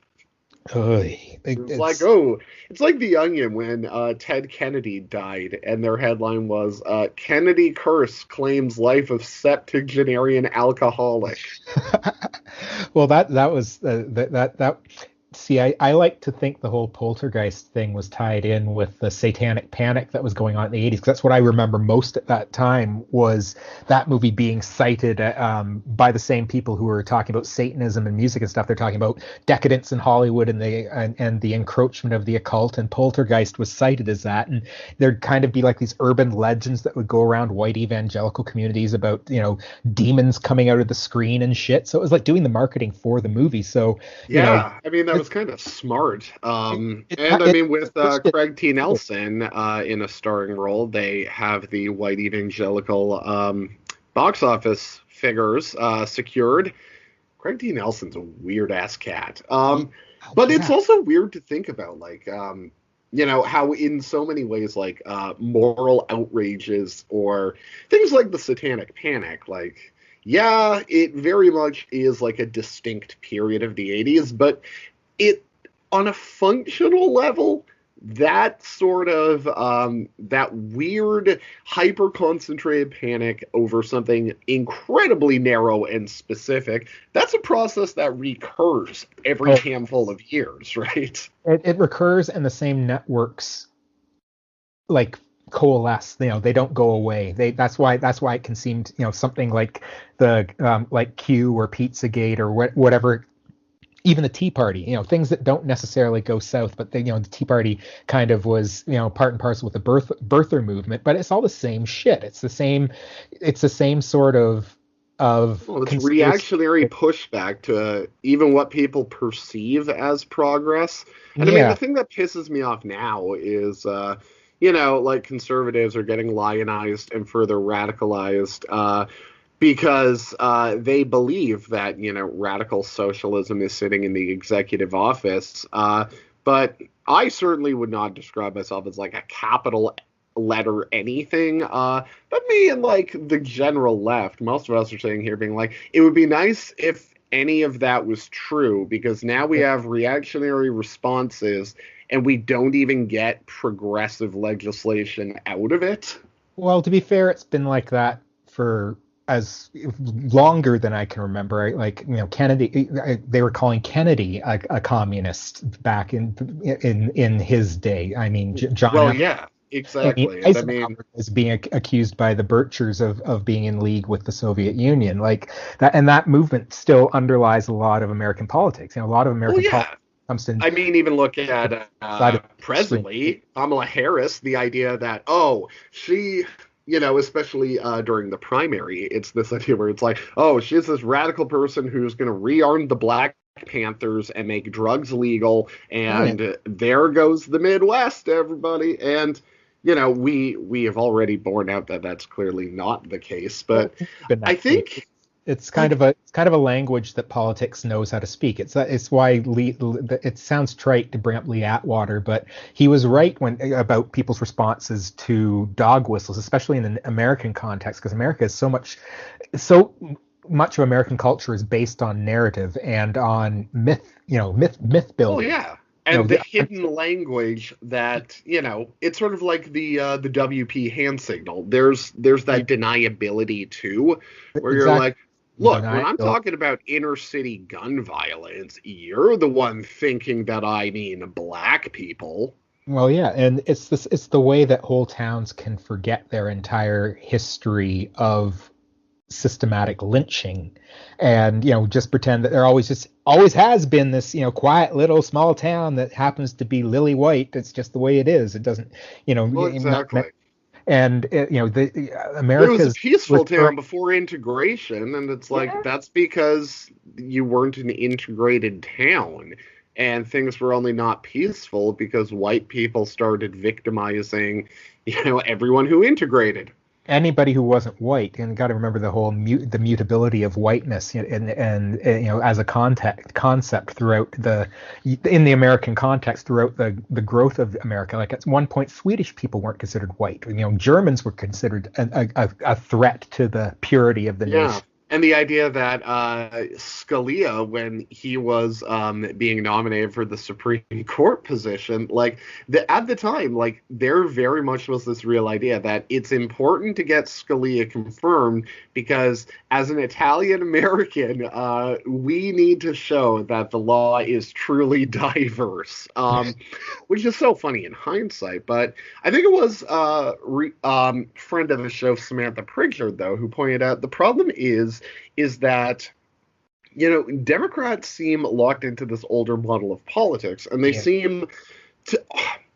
Oy. It's like, oh, it's like The Onion when Ted Kennedy died, and their headline was Kennedy curse claims life of septuagenarian alcoholic. Well, that was that. See, I like to think the whole poltergeist thing was tied in with the satanic panic that was going on in the 80s, because that's what I remember most at that time, was that movie being cited by the same people who were talking about Satanism and music and stuff. They're talking about decadence in Hollywood and the encroachment of the occult, and poltergeist was cited as that. And there'd kind of be like these urban legends that would go around white evangelical communities about, demons coming out of the screen and shit. So it was like doing the marketing for the movie. So, you know, Yeah, I mean, that was kind of smart. it, And I it mean, with pushed it. Craig T. Nelson in a starring role, they have the white evangelical box office figures secured. Craig T. Nelson's a weird ass cat. But it's Yeah. also weird to think about, like, how in so many ways, like, moral outrages or things like the Satanic Panic, like, yeah, it very much is like a distinct period of the 80s, but it, on a functional level, that sort of that weird hyper concentrated panic over something incredibly narrow and specific, that's a process that recurs every Oh, handful of years, right? it recurs, and the same networks like coalesce. They don't go away. That's why it can seem something like the like Q or Pizzagate or whatever. Even the Tea Party, things that don't necessarily go south, but the Tea Party kind of was, part and parcel with the birther movement. But it's all the same shit. It's the same sort of Well, it's conspiracy. reactionary pushback to even what people perceive as progress. And I mean, the Yeah. thing that pisses me off now is, like conservatives are getting lionized and further radicalized because they believe that, radical socialism is sitting in the executive office. But I certainly would not describe myself as like a capital letter anything. But me and like the general left, most of us are sitting here being like, it would be nice if any of that was true, because now we have reactionary responses and we don't even get progressive legislation out of it. Well, to be fair, it's been like that for as longer than I can remember. Like, Kennedy, they were calling Kennedy a communist back in his day. I mean, John Well, F. yeah, I mean, exactly. And I Eisenhower mean, is being accused by the Birchers of being in league with the Soviet Union, like that, and that movement still underlies a lot of American politics. A lot of well, American politics yeah. comes in I mean, even look at side of the extreme. presently Kamala Harris, the idea that, oh, she, especially during the primary, it's this idea where it's like, oh, she's this radical person who's going to rearm the black Panthers and make drugs legal, Oh yeah. and there goes the Midwest, everybody. And we have already borne out that that's clearly not the case. Well, But it's been I that case. think, It's kind like, of a language that politics knows how to speak. It's why it sounds trite to bring up Lee Atwater, but he was right when about people's responses to dog whistles, especially in the American context, because America is so much of American culture is based on narrative and on myth, myth oh building. yeah. You know, And the hidden language that, it's sort of like the WP hand signal. There's yeah, that deniability too, where you're exactly. like, look, when I'm Deniability. talking about inner city gun violence, you're the one thinking that I mean black people. Well, yeah, and it's the way that whole towns can forget their entire history of systematic lynching and just pretend that there always has been this quiet little small town that happens to be lily white. It's just the way it is. It doesn't Well, not exactly. and the It was a America's peaceful recurring. town before integration, and it's like Yeah. that's because you weren't an integrated town. And things were only not peaceful because white people started victimizing, everyone who integrated. Anybody who wasn't white, and got to remember the mutability of whiteness, and as a concept throughout in the American context throughout the growth of America. Like at one point, Swedish people weren't considered white. Germans were considered a threat to the purity of the Yeah. nation. And the idea that Scalia, when he was being nominated for the Supreme Court position, like at the time, like there very much was this real idea that it's important to get Scalia confirmed because as an Italian American, we need to show that the law is truly diverse, which is so funny in hindsight. But I think it was friend of the show Samantha Pritchard though who pointed out the problem is that Democrats seem locked into this older model of politics, and they Yeah. seem to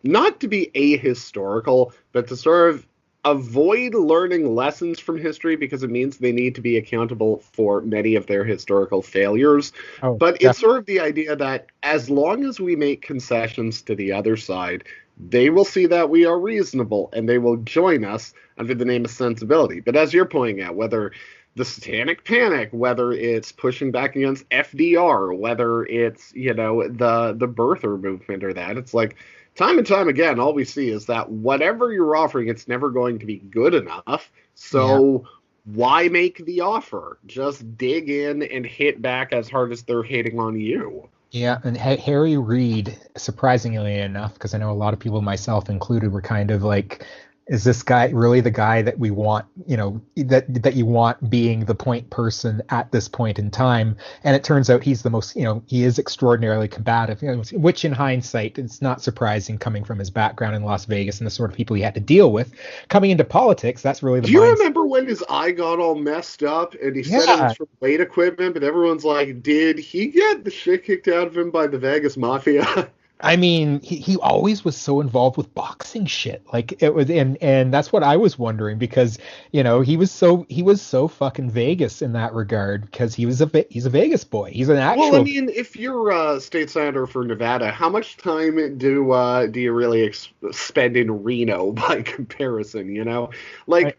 not to be ahistorical, but to sort of avoid learning lessons from history because it means they need to be accountable for many of their historical failures. Oh, But it's definitely. sort of the idea that as long as we make concessions to the other side, they will see that we are reasonable and they will join us under the name of sensibility. But as you're pointing out, whether the satanic panic, whether it's pushing back against FDR, whether it's, the birther movement or that, it's like time and time again, all we see is that whatever you're offering, it's never going to be good enough. Yeah. So why make the offer? Just dig in and hit back as hard as they're hitting on you. Yeah, and Harry Reid, surprisingly enough, because I know a lot of people, myself included, were kind of like, is this guy really the guy that we want, that you want being the point person at this point in time? And it turns out he's the most, he is extraordinarily combative, which in hindsight, it's not surprising coming from his background in Las Vegas and the sort of people he had to deal with. Coming into politics, that's really the Do you mindset. remember when his eye got all messed up and he said it was Yeah, from weight equipment, but everyone's like, did he get the shit kicked out of him by the Vegas Mafia? I mean, he always was so involved with boxing shit. Like it was, and that's what I was wondering because he was so fucking Vegas in that regard because he's a Vegas boy. He's an Well, I actual. mean, if you're a state senator for Nevada, how much time do you really spend in Reno by comparison? I, Like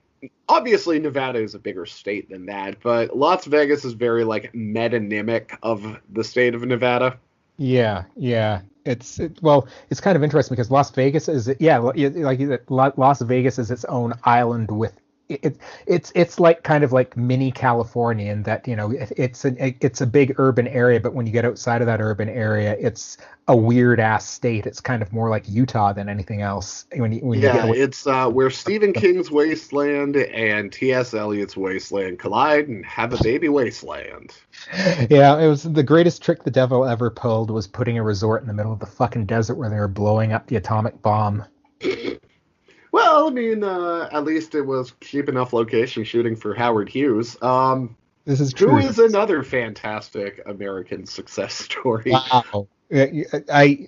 obviously Nevada is a bigger state than that, but Las Vegas is very like metonymic of the state of Nevada. yeah, yeah. Well, it's kind of interesting because Las Vegas is yeah, Las Vegas is its own island with it's like kind of like mini California in that it's a big urban area, but when you get outside of that urban area, it's a weird ass state. It's kind of more like Utah than anything else when you get Yeah, away. it's where Stephen King's Wasteland and T.S. Eliot's Wasteland collide and have a baby wasteland. Yeah, it was the greatest trick the devil ever pulled was putting a resort in the middle of the fucking desert where they were blowing up the atomic bomb. Well, I mean, at least it was cheap enough location shooting for Howard Hughes. This is Who true. is another fantastic American success story. Wow. I, I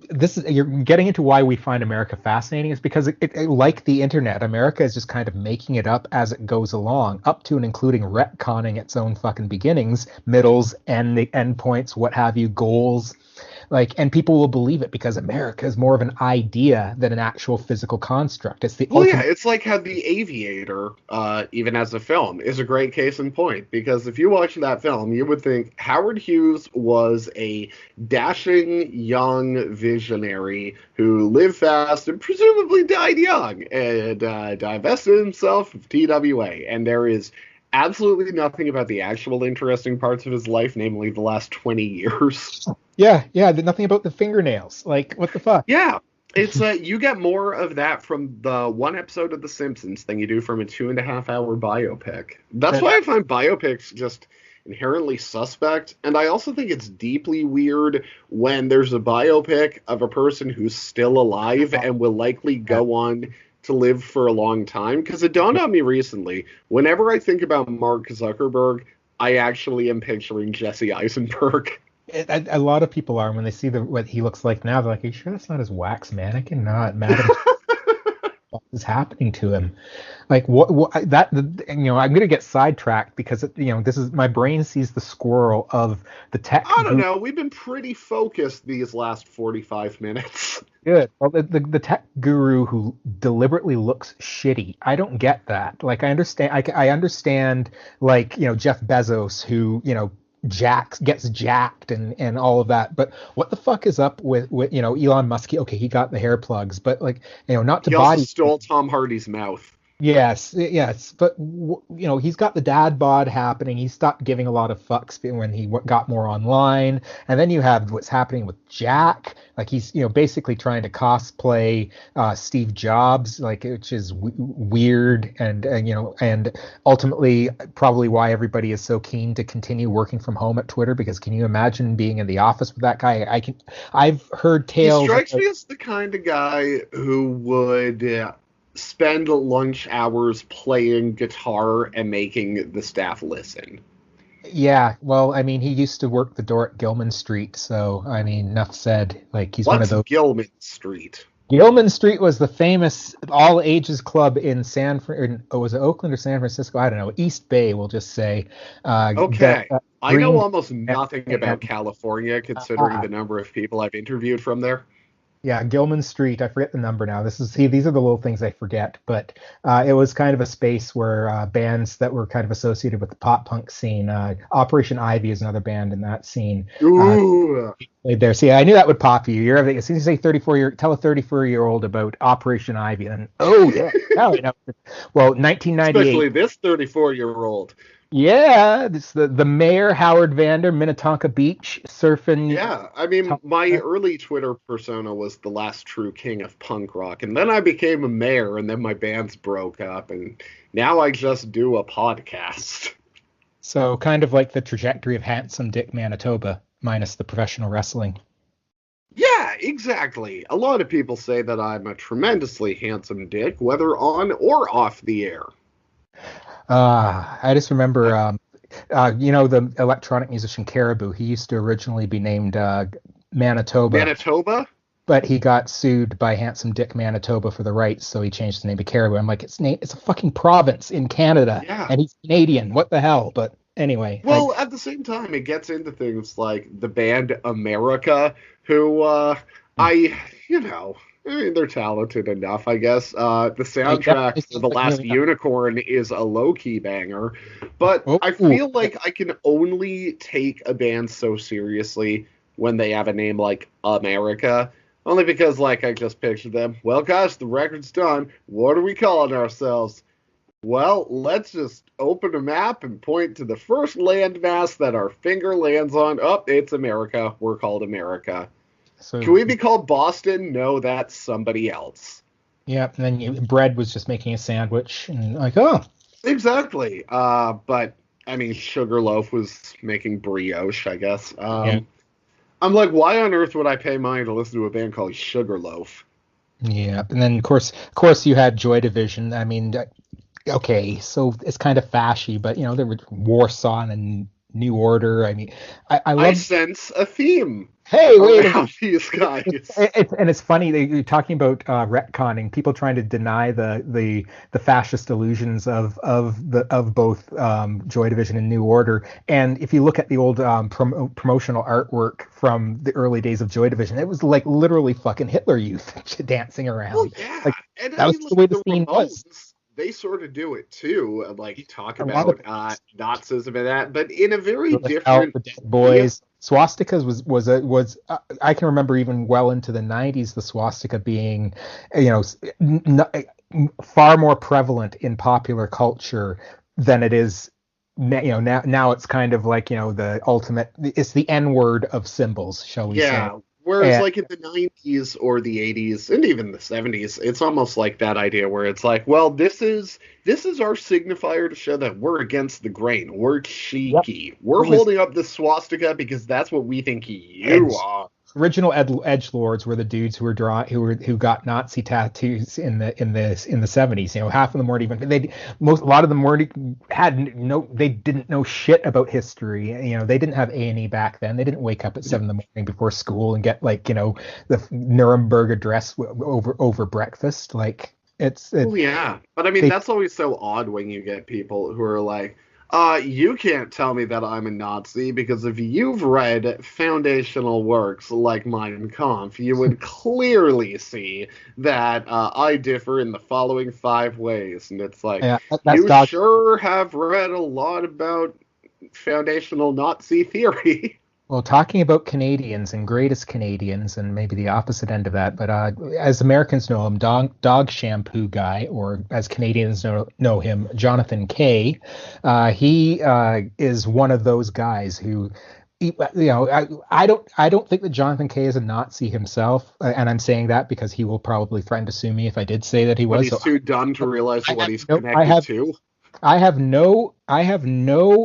this is you're getting into why we find America fascinating is because like the internet, America is just kind of making it up as it goes along, up to and including retconning its own fucking beginnings, middles, and the endpoints, what have you, goals. Like, and people will believe it because America is more of an idea than an actual physical construct. It's the Well, yeah, ultimate. it's like how The Aviator, even as a film, is a great case in point. Because if you watch that film, you would think Howard Hughes was a dashing young visionary who lived fast and presumably died young and divested himself of TWA. And there is absolutely nothing about the actual interesting parts of his life, namely the last 20 years. Yeah, yeah, nothing about the fingernails. Like, what the fuck? Yeah, it's you get more of that from the one episode of The Simpsons than you do from a 2.5 hour biopic. That's Uh, why I find biopics just inherently suspect, and I also think it's deeply weird when there's a biopic of a person who's still alive and will likely yeah. go on to live for a long time. Because it dawned on me recently, whenever I think about Mark Zuckerberg, I actually am picturing Jesse Eisenberg. A lot of people are when they see what he looks like now. They're like, "Are you sure that's not his wax mannequin? Not Madam, what is happening to him?" Like what I'm gonna get sidetracked because this is my brain sees the squirrel of the tech I don't guru. know. We've been pretty focused these last 45 minutes. Good. Well, the tech guru who deliberately looks shitty. I don't get that. Like, I understand. I understand. Like, Jeff Bezos, who gets jacked and all of that. But what the fuck is up with Elon Musk? Okay, he got the hair plugs, but like not to He also body. stole Tom Hardy's mouth. Yes, yes, but he's got the dad bod happening. He stopped giving a lot of fucks when he got more online, and then you have what's happening with Jack. Like, he's basically trying to cosplay Steve Jobs, like, which is weird, and ultimately probably why everybody is so keen to continue working from home at Twitter. Because can you imagine being in the office with that guy? I've heard He tales. strikes me as the kind of guy who would spend lunch hours playing guitar and making the staff listen. Yeah, well, I mean, he used to work the door at Gilman Street, so I mean, enough said. Like, he's one of What's those. Gilman Street? Gilman Street was the famous all ages club in was it Oakland or San Francisco? I don't know. East Bay, we'll just say. That Okay. I know Green. almost nothing about California, considering the number of people I've interviewed from there. Yeah, Gilman Street. I forget the number now. These are the little things I forget. But it was kind of a space where bands that were kind of associated with the pop punk scene. Operation Ivy is another band in that scene. Ooh. Played there. See, I knew that would pop you. You're everything. As soon as you say tell a 34-year-old about Operation Ivy, and oh yeah, now I know. Well, 1998. Especially this 34-year-old. Yeah, it's the mayor Howard Vander, Minnetonka Beach, surfing. Yeah, I mean, my early Twitter persona was the last true king of punk rock, and then I became a mayor, and then my bands broke up, and now I just do a podcast. So kind of like the trajectory of Handsome Dick Manitoba, minus the professional wrestling. Yeah, exactly. A lot of people say that I'm a tremendously handsome dick, whether on or off the air. I just remember, the electronic musician Caribou. He used to originally be named Manitoba, Manitoba? but he got sued by Handsome Dick Manitoba for the rights, so he changed the name to Caribou. I'm like, it's a fucking province in Canada, Yeah. and he's Canadian. What the hell? But anyway, Well, at the same time, it gets into things like the band America, who I mean, they're talented enough, I guess. The he soundtrack definitely for sounds The like Last moving up. Unicorn is a low-key banger, but Oh, I feel like I can only take a band so seriously when they have a name like America. Only because, like, I just pictured them. Well, guys, the record's done. What are we calling ourselves? Well, let's just open a map and point to the first landmass that our finger lands on. Oh, it's America. We're called America. Can so we be called Boston? No, that's somebody else. yeah, and then Bread was just making a sandwich, and like, oh, Exactly. But I mean, Sugarloaf was making brioche, I guess. yeah, I'm like, why on earth would I pay money to listen to a band called Sugarloaf? yeah, and then of course, you had Joy Division. I mean, okay, so it's kind of fashy, but there were Warsaw and New Order. I mean, I I love. sense a theme. Hey, wait a around these guys. it's funny that you're talking about retconning, people trying to deny the fascist illusions of both Joy Division and New Order. And if you look at the old promotional artwork from the early days of Joy Division, it was like literally fucking Hitler Youth dancing Well, around. yeah, Like and I that was mean, the like way the the scene was. Ramones, they sort of do it too, and, like talk A lot of about Nazism and that, but in a very with Hell, different the Dead way. Boys. Swastikas was I can remember even well into the 90s the swastika being, you know, far more prevalent in popular culture than it is. Now it's kind of like, the ultimate, it's the N word of symbols, shall we say. Yeah. Whereas, And like in the 90s or the 80s and even the 70s, it's almost like that idea where it's like, well, this is our signifier to show that we're against the grain. We're yep, cheeky. it We're was holding up the swastika because that's what we think you edge are. original edge lords were the dudes who were who got Nazi tattoos in the 70s. Half of them weren't even a lot of them weren't had no they didn't know shit about history. They didn't have A&E back then. They didn't wake up at 7 in the morning before school and get, like, the Nuremberg address over breakfast. Like, Oh yeah. But I mean, they that's always so odd when you get people who are like, you can't tell me that I'm a Nazi because if you've read foundational works like Mein Kampf, you would clearly see that I differ in the following five ways. And it's like, yeah, that's you dog. sure have read a lot about foundational Nazi theory. Well, talking about Canadians and greatest Canadians, and maybe the opposite end of that, but as Americans know him, dog shampoo guy, or as Canadians know him, Jonathan Kay. He is one of those guys who, I don't think that Jonathan Kay is a Nazi himself, and I'm saying that because he will probably threaten to sue me if I did say that he But was. he's So too dumb to realize I what have he's no, I connected have to. I have no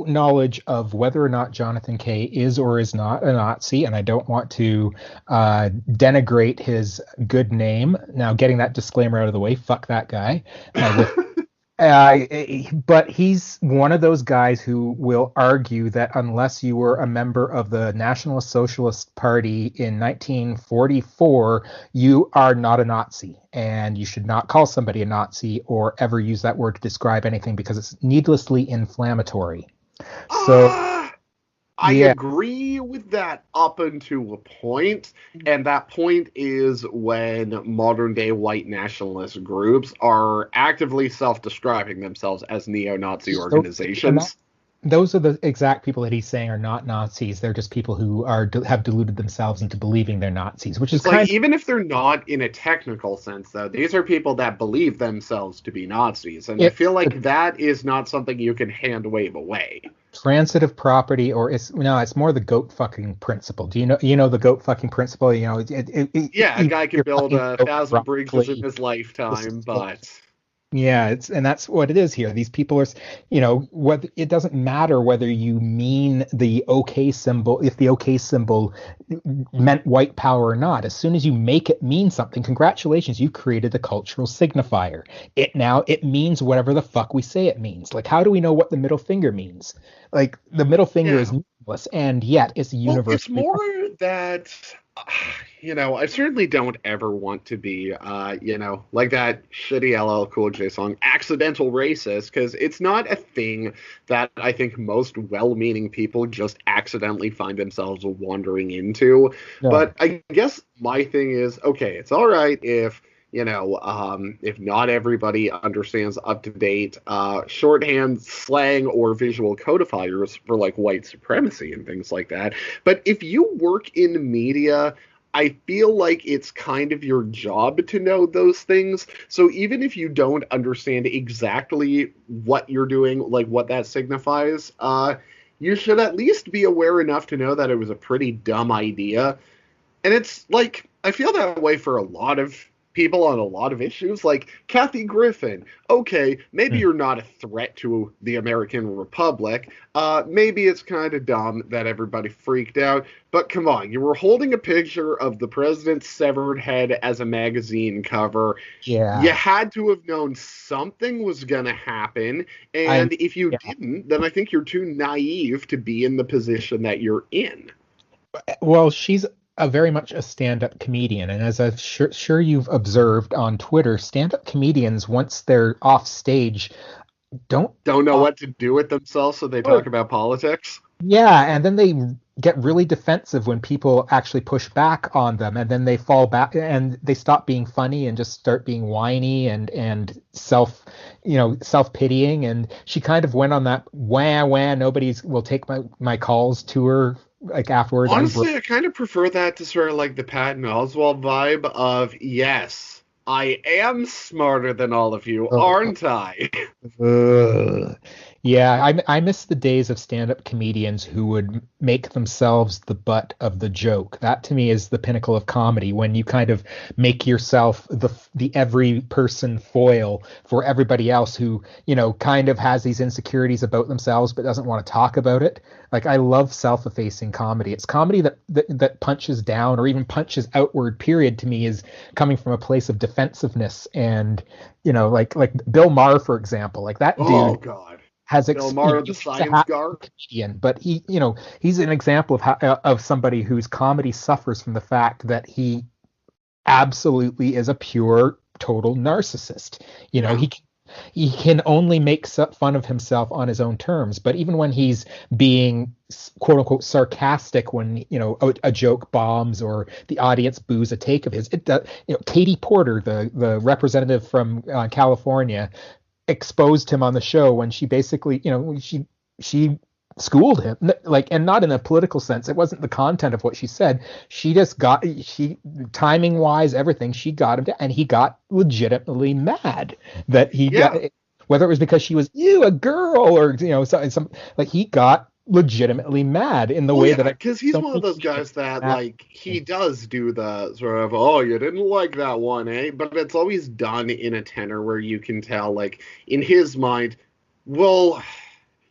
knowledge of whether or not Jonathan Kay is or is not a Nazi, and I don't want to denigrate his good name. Now, getting that disclaimer out of the way, fuck that guy. But he's one of those guys who will argue that unless you were a member of the Nationalist Socialist Party in 1944, you are not a Nazi, and you should not call somebody a Nazi or ever use that word to describe anything because it's needlessly inflammatory. So, Ah! I yeah, agree with that up until a point, and that point is when modern day white nationalist groups are actively self describing themselves as neo Nazi so, and organizations. those are the exact people that he's saying are not Nazis. They're just people who have deluded themselves into believing they're Nazis, which is It's like, kind of even if they're not in a technical sense, though, these are people that believe themselves to be Nazis, and I feel it's like that is not something you can hand wave away. transitive property, or it's more the goat fucking principle. Do you know the goat fucking principle? Yeah, a guy You're could build fucking a goat thousand bridges in roughly. his This lifetime, is but Yeah, and that's what it is here. These people are, what it doesn't matter whether you mean the OK symbol, if the OK symbol meant white power or not. As soon as you make it mean something, congratulations, you created a cultural signifier. It means whatever the fuck we say it means. Like, how do we know what the middle finger means? Like, the middle finger is yeah. meaningless, and yet it's Well, it's universally. more that, I certainly don't ever want to be, like that shitty LL Cool J song, accidental racist, because it's not a thing that I think most well-meaning people just accidentally find themselves wandering into. No. But I guess my thing is, okay, it's all right if not everybody understands up to date shorthand, slang, or visual codifiers for like white supremacy and things like that. But if you work in media, I feel like it's kind of your job to know those things. So even if you don't understand exactly what you're doing, like what that signifies, you should at least be aware enough to know that it was a pretty dumb idea. And it's like, I feel that way for a lot of people on a lot of issues. Like Kathy Griffin. Okay, maybe Hmm. you're not a threat to the American Republic. Maybe it's kind of dumb that everybody freaked out. But come on, you were holding a picture of the president's severed head as a magazine cover. You Yeah. had to have known something was going to happen. I'm And if you yeah. didn't, then I think you're too naive to be in the position that you're in. Well, a very much a stand-up comedian, and as I'm sure you've observed on Twitter, stand-up comedians once they're off stage don't. Don't know what to do with themselves, so they talk about politics. Yeah, and then they get really defensive when people actually push back on them, and then they fall back and they stop being funny and just start being whiny and self-pitying. And she kind of went on that wah wah, nobody's will take my calls tour like afterwards. I'm broke. Honestly, I kind of prefer that to sort of like the Patton Oswalt vibe of, yes, I am smarter than all of you, aren't I? Ugh. Yeah, I miss the days of stand-up comedians who would make themselves the butt of the joke. That to me is the pinnacle of comedy, when you kind of make yourself the every person foil for everybody else who, kind of has these insecurities about themselves but doesn't want to talk about it. Like I love self-effacing comedy. It's comedy that punches down or even punches outward, period, to me is coming from a place of defensiveness and like Bill Maher, for example, like that Oh, dude God. has Bill Maher, the used to science have guard? a comedian, but he's an example of of somebody whose comedy suffers from the fact that he absolutely is a pure total narcissist. You know, Yeah. he can only make fun of himself on his own terms, but even when he's being quote unquote sarcastic, when a joke bombs or the audience boos a take of his, it does. Katie Porter, the representative from California, exposed him on the show when she basically, she schooled him, like, and not in a political sense. It wasn't the content of what she said. She just she timing wise, everything, she got him to, and he got legitimately mad that he got, Yeah. whether it was because she was a girl or some like he got legitimately mad in the Well, way yeah, that I because he's so one of many those comedians guys that, mad. like, he does do the sort of, oh, you didn't like that one, eh? But it's always done in a tenor where you can tell, like, in his mind, well,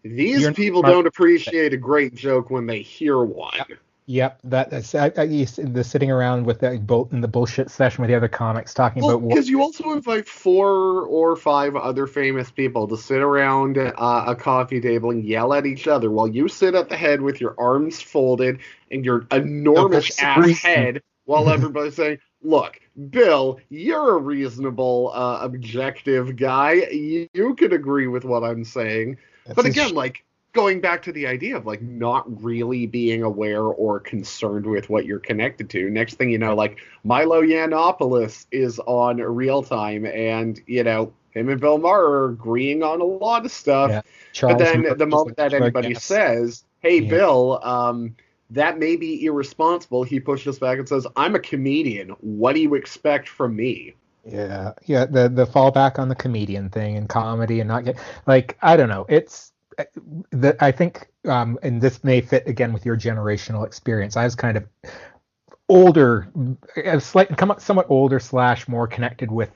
these You're not people smart. don't appreciate a great joke when they hear one. Yep, that's the sitting around with in the bullshit session with the other comics talking Well, about what. because you also invite 4 or 5 other famous people to sit around a coffee table and yell at each other while you sit at the head with your arms folded and your The enormous voice of ass reason. head while everybody's saying, look, Bill, you're a reasonable, objective guy. You could agree with what I'm saying. That's But his. again, like, going back to the idea of like not really being aware or concerned with what you're connected to. Next thing you know, like Milo Yiannopoulos is on real time, and him and Bill Maher are agreeing on a lot of stuff. Yeah, But Charles then the Murray is the moment that regular anybody guest. says, "Hey, Yeah, Bill," that may be irresponsible, he pushes back and says, "I'm a comedian. What do you expect from me?" yeah. The fallback on the comedian thing and comedy and not get like I don't know. It's I think and this may fit again with your generational experience. I was kind of older, somewhat older slash more connected with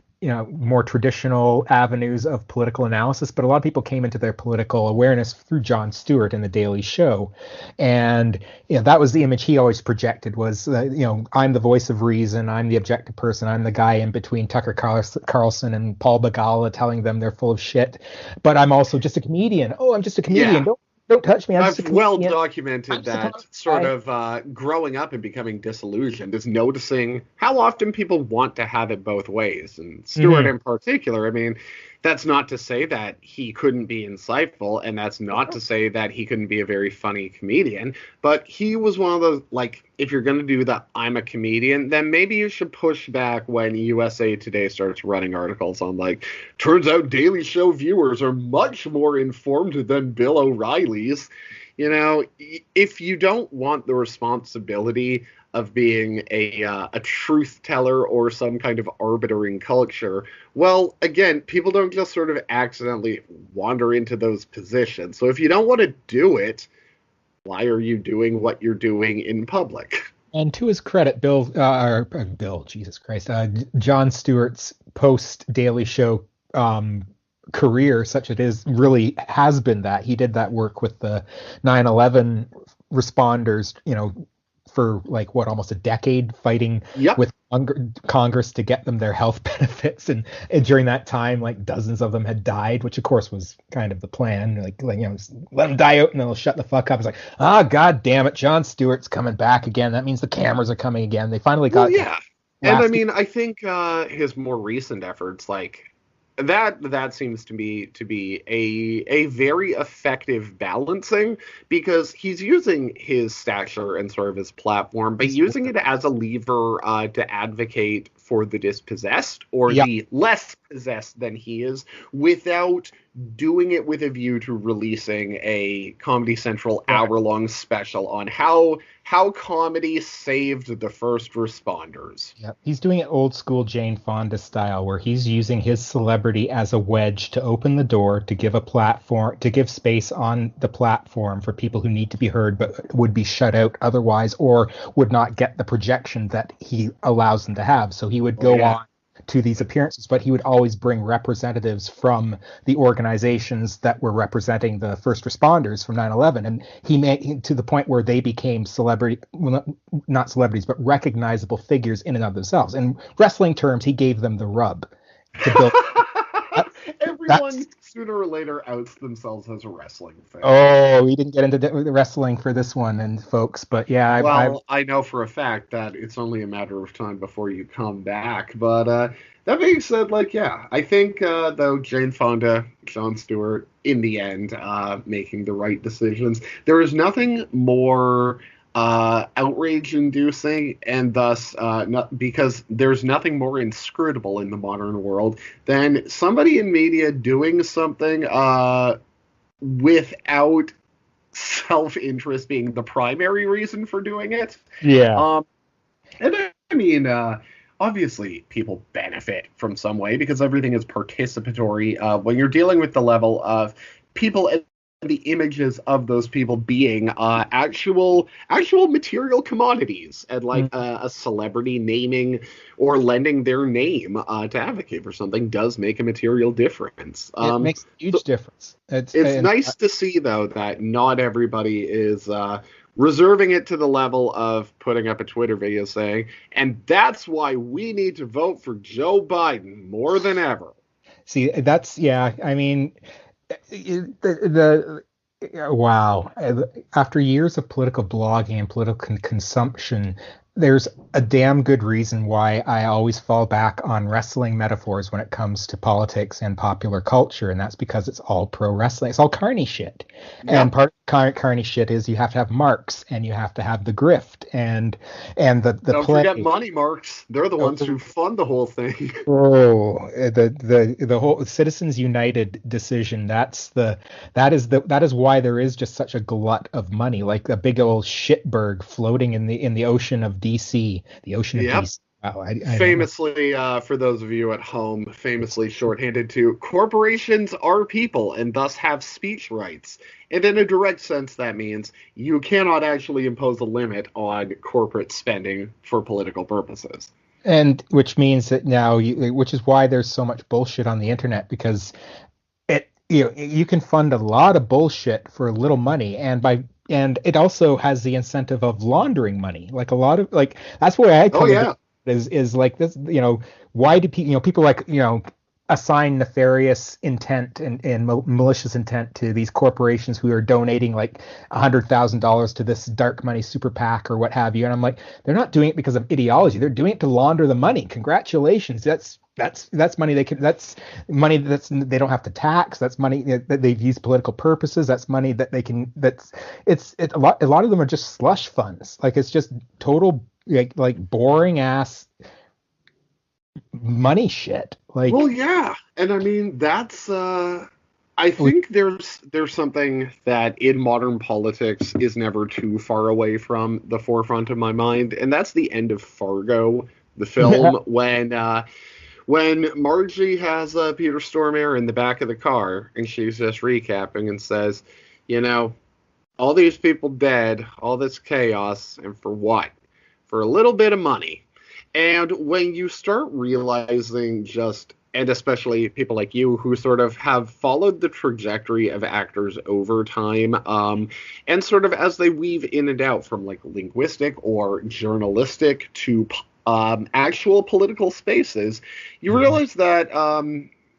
more traditional avenues of political analysis. But a lot of people came into their political awareness through Jon Stewart and The Daily Show, and that was the image he always projected was I'm the voice of reason, I'm the objective person, I'm the guy in between Tucker Carlson and Paul Begala telling them they're full of shit, but I'm also just a comedian. Oh, I'm just a comedian. Yeah. Don't touch me. I'm just a I've well comedian. I'm documented just a that talk sort guy. of growing up and becoming disillusioned is noticing how often people want to have it both ways. And Stewart Hmm. in particular, I mean, that's not to say that he couldn't be insightful, and that's not to say that he couldn't be a very funny comedian, but he was one of those, like, if you're going to do the I'm a comedian, then maybe you should push back when USA Today starts running articles on, like, turns out Daily Show viewers are much more informed than Bill O'Reilly's. If you don't want the responsibility of being a truth teller or some kind of arbiter in culture, well, again, people don't just sort of accidentally wander into those positions. So if you don't want to do it, why are you doing what you're doing in public? And to his credit, Bill, Jesus Christ, Jon Stewart's post Daily Show career, such it is, really has been that he did that work with the 9/11 responders, for like what, almost a decade fighting Yep. with Congress to get them their health benefits, and during that time, like dozens of them had died, which of course was kind of the plan. Like let them die out and they'll shut the fuck up. It's like, ah, god damn it, Jon Stewart's coming back again. That means the cameras are coming again. They finally Well, got yeah. And I last. mean, I think his more recent efforts, like that seems to me to be a very effective balancing, because he's using his stature and sort of his platform, but using it as a lever to advocate for the dispossessed or Yep. the less possessed than he is, without doing it with a view to releasing a Comedy Central hour-long special on how comedy saved the first responders. Yep. He's doing it old school Jane Fonda style, where he's using his celebrity as a wedge to open the door, to give a platform, to give space on the platform for people who need to be heard but would be shut out otherwise, or would not get the projection that he allows them to have. So he would Oh, go yeah. on to these appearances, but he would always bring representatives from the organizations that were representing the first responders from 9/11. And he made to the point where they became celebrity, well, not celebrities, but recognizable figures in and of themselves. In wrestling terms, he gave them the rub to build. That, Everyone that's sooner or later outs themselves as a wrestling fan. Oh, we didn't get into the wrestling for this one, and folks, but yeah, I Well, I know for a fact that it's only a matter of time before you come back. But that being said, like, yeah, I think, though, Jane Fonda, Jon Stewart, in the end, making the right decisions. There is nothing more outrage-inducing, and thus, because there's nothing more inscrutable in the modern world than somebody in media doing something without self-interest being the primary reason for doing it. yeah. Um, and I mean, obviously, people benefit from some way because everything is participatory. When you're dealing with the level of people and the images of those people being actual material commodities, and like a celebrity naming or lending their name to advocate for something does make a material difference. It makes a So huge difference. it's nice to see, though, that not everybody is reserving it to the level of putting up a Twitter video saying, and that's why we need to vote for Joe Biden more than ever. See, that's yeah. I mean, the wow. After years of political blogging and political consumption, there's a damn good reason why I always fall back on wrestling metaphors when it comes to politics and popular culture, and that's because it's all pro wrestling. It's all carny shit. And Yep. part of carny shit is you have to have marks and you have to have the grift and the Don't forget play. money marks. They're the ones who fund the whole thing. Oh, the whole Citizens United decision. That is why there is just such a glut of money, like a big old shitberg floating in the ocean of DC, the ocean of Yep. DC. Wow, I don't know. Famously, for those of you at home, famously shorthanded to corporations are people and thus have speech rights. And in a direct sense, that means you cannot actually impose a limit on corporate spending for political purposes. And which means that now which is why there's so much bullshit on the internet, because you can fund a lot of bullshit for little money, and it also has the incentive of laundering money. Like a lot of like that's where I Oh, come into yeah. is like this. Why do people people like assign nefarious intent and malicious intent to these corporations who are donating like $100,000 to this dark money super PAC or what have you? And I'm like, they're not doing it because of ideology. They're doing it to launder the money. Congratulations. That's money that's money they don't have to tax. That's money that they've used political purposes. That's money that they can. It's a lot of them are just slush funds. Like it's just total like boring ass money shit. Well, Like yeah. And I mean, that's I think there's something that in modern politics is never too far away from the forefront of my mind, and that's the end of Fargo, the film, when Margie has Peter Stormare in the back of the car, and she's just recapping and says, you know, all these people dead, all this chaos, and for what? For a little bit of money. And when you start realizing just and especially people like you who sort of have followed the trajectory of actors over time, and sort of as they weave in and out from like linguistic or journalistic to actual political spaces, you Mhm. realize that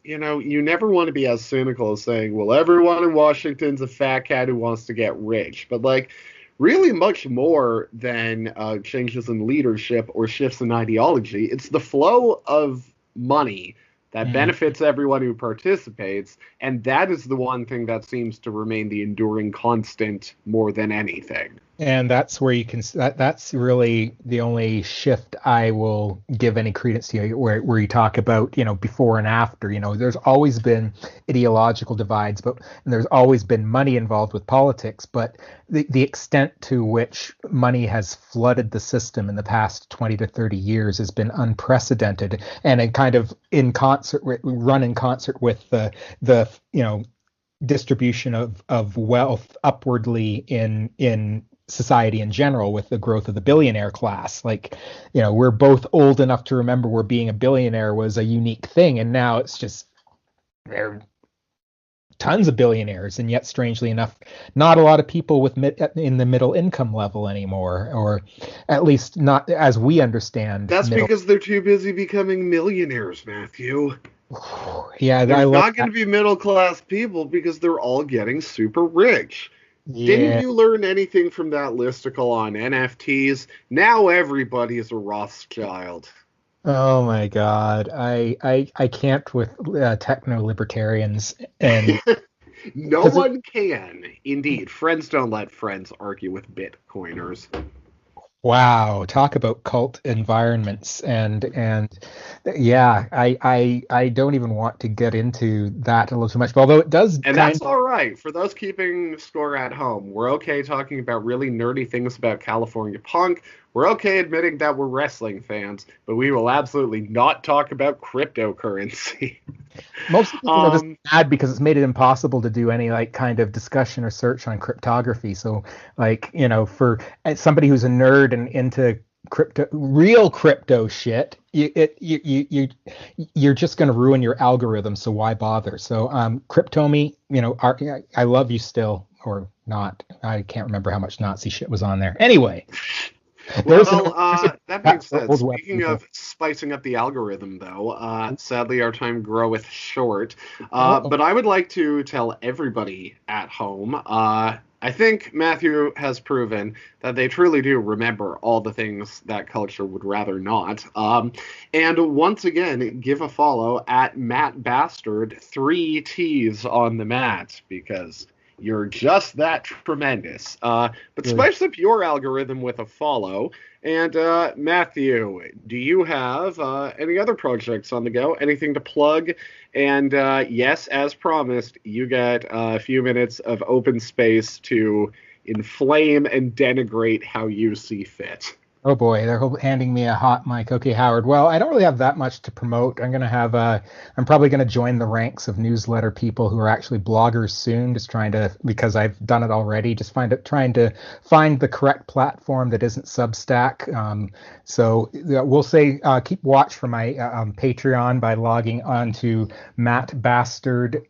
you never want to be as cynical as saying, well, everyone in Washington's a fat cat who wants to get rich. But, like, really much more than changes in leadership or shifts in ideology, it's the flow of money that Mhm. benefits everyone who participates. And that is the one thing that seems to remain the enduring constant more than anything. And that's where you can that's really the only shift I will give any credence to, where you talk about, before and after. There's always been ideological divides, but and there's always been money involved with politics, but the extent to which money has flooded the system in the past 20 to 30 years has been unprecedented, and it kind of run in concert with the distribution of wealth upwardly in society in general, with the growth of the billionaire class. Like, we're both old enough to remember where being a billionaire was a unique thing, and now it's just there are tons of billionaires, and yet strangely enough, not a lot of people in the middle income level anymore, or at least not as we understand That's middle. because they're too busy becoming millionaires, Matthew. Yeah, I There's love not going that. to be middle class people because they're all getting super rich. Didn't Yeah. you learn anything from that listicle on NFTs? Now everybody is a Rothschild. Oh my God. I can't with techno libertarians. And No because one can. Indeed, friends don't let friends argue with Bitcoiners. wow, talk about cult environments. And yeah, I don't even want to get into that a little too much, although it does And kind that's of. all right. For those keeping score at home, we're okay talking about really nerdy things about California punk. We're okay admitting that we're wrestling fans, but we will absolutely not talk about cryptocurrency. Mostly because I'm just um, mad because it's made it impossible to do any like kind of discussion or search on cryptography. So, like, for somebody who's a nerd and into real crypto shit, you're just going to ruin your algorithm. So why bother? So, Cryptomy, I love you still, or not. I can't remember how much Nazi shit was on there. Anyway, Well, there's a that being chat for said, old web speaking people. of spicing up the algorithm, though, sadly our time groweth short. Uh-oh. But I would like to tell everybody at home. I think Matthew has proven that they truly do remember all the things that culture would rather not. And once again, give a follow at Matt Bastard, 3 T's on the mat, because you're just that tremendous. But Good. spice up your algorithm with a follow. And Matthew, do you have any other projects on the go? Anything to plug? And yes, as promised, you get a few minutes of open space to inflame and denigrate how you see fit. Oh boy, they're handing me a hot mic. Okay, Howard. Well, I don't really have that much to promote. I'm probably gonna join the ranks of newsletter people who are actually bloggers soon, just trying to, because I've done it already, trying to find the correct platform that isn't Substack. So yeah, we'll say keep watch for my Patreon by logging on to Matt Bastard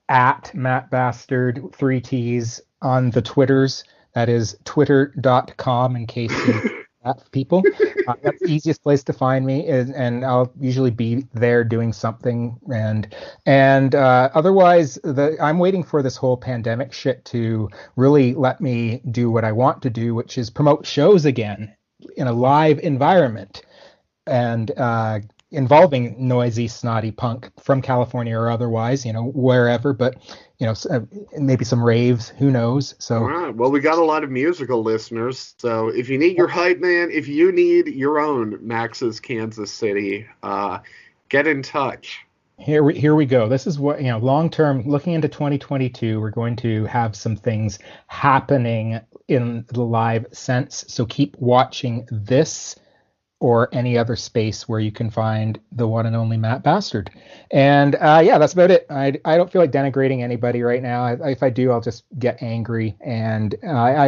at Matt Bastard 3 T's on the Twitters. That is twitter.com in case you that people. That's the easiest place to find me, and I'll usually be there doing something. And otherwise, I'm waiting for this whole pandemic shit to really let me do what I want to do, which is promote shows again in a live environment, and involving noisy, snotty punk from California or otherwise, wherever, but maybe some raves, who knows? All So right. Well, we got a lot of musical listeners, so if you need your hype man, if you need your own Max's Kansas City, get in touch. here we go. This is what, long term, looking into 2022, we're going to have some things happening in the live sense. So keep watching this or any other space where you can find the one and only Matt Bastard. And yeah, that's about it. I don't feel like denigrating anybody right now. If I do, I'll just get angry. And I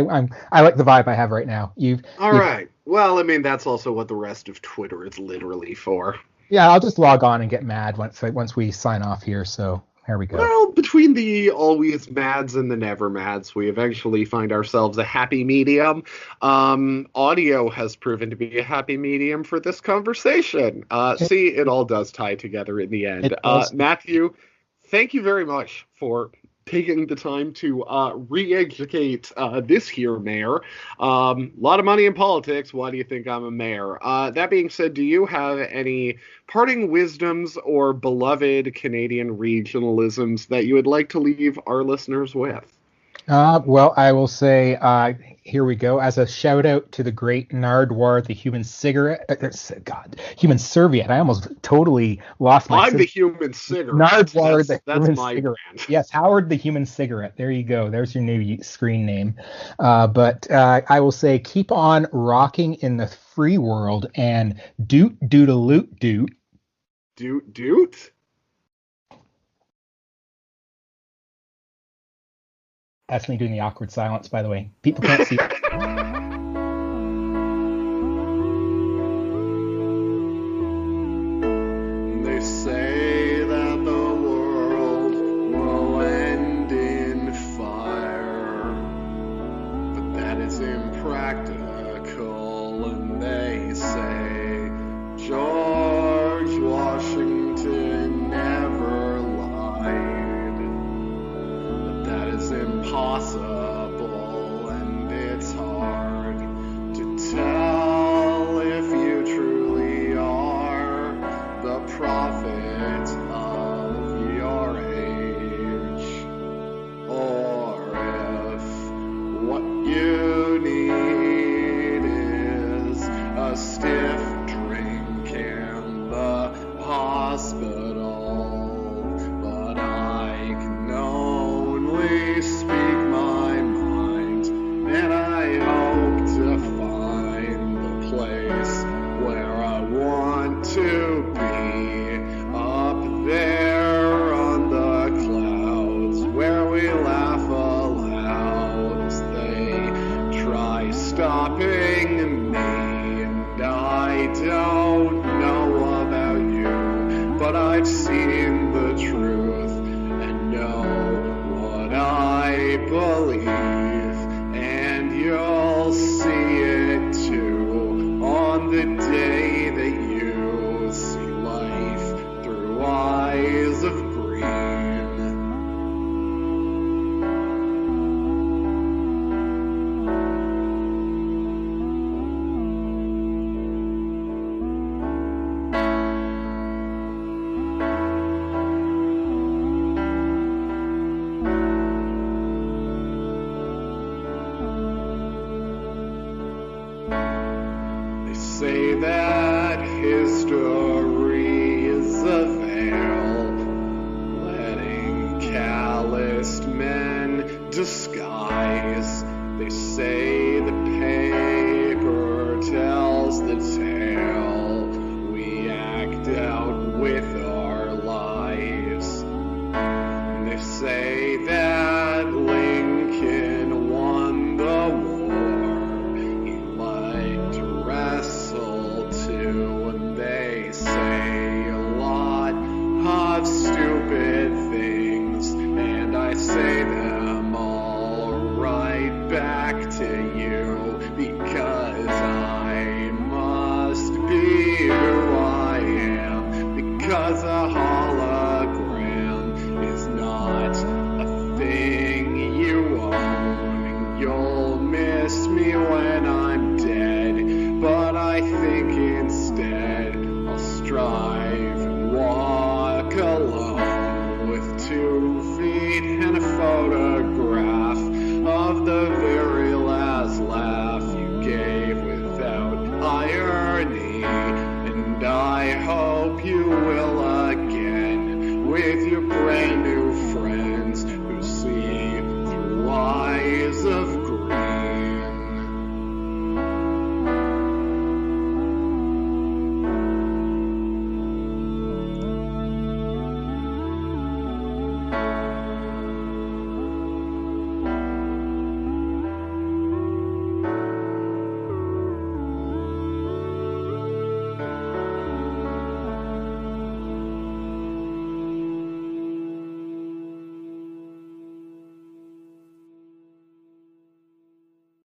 like the vibe I have right now. All You've right. Well, I mean, that's also what the rest of Twitter is literally for. Yeah, I'll just log on and get mad once we sign off here. So here we go. Well, between the always mads and the never mads, we eventually find ourselves a happy medium. Audio has proven to be a happy medium for this conversation. It, See, it all does tie together in the end. it does. Matthew, thank you very much for taking the time to re-educate this here mayor. A lot of money in politics. Why do you think I'm a mayor? That being said, do you have any parting wisdoms or beloved Canadian regionalisms that you would like to leave our listeners with? Well, I will say, here we go. As a shout out to the great Nardwar, the human cigarette, human serviette. I almost totally lost my. I'm the human cigarette. Nardwar, the that's human my cigarette. brand. Yes, Howard, the human cigarette. There you go. There's your new screen name. But I will say, keep on rocking in the free world and doot doodaloot doot. Doot doot? That's me doing the awkward silence, by the way. People can't see. They say that the world will end in fire, but that is impractical, and they say George Washington never lied, but that is impossible, and it's hard to tell if you truly are the prophet of your age, or if what you need is a stiff drink in the hospital. But I can only speak my mind, and I hope to find the place where I want to be, up there on the clouds, where we laugh aloud as they try stopping me. And I don't know about you, but I've seen the truth and know what I believe, and you'll see it too on the day that you see life through eyes of green. They say that history is a veil, letting calloused men disguise. They say the paper tells the tale we act out with our lives. They say that Lincoln won the war. He liked to wrestle too, and they say a lot of stupid things, and I say them all right back to you, because I must be who I am, because a hologram is not a thing you own, and you'll miss me when I'm dead, but I think instead I'll strive and walk alone with 2 feet and a photograph of the very last laugh you gave without irony, and I hope you will again with your brand new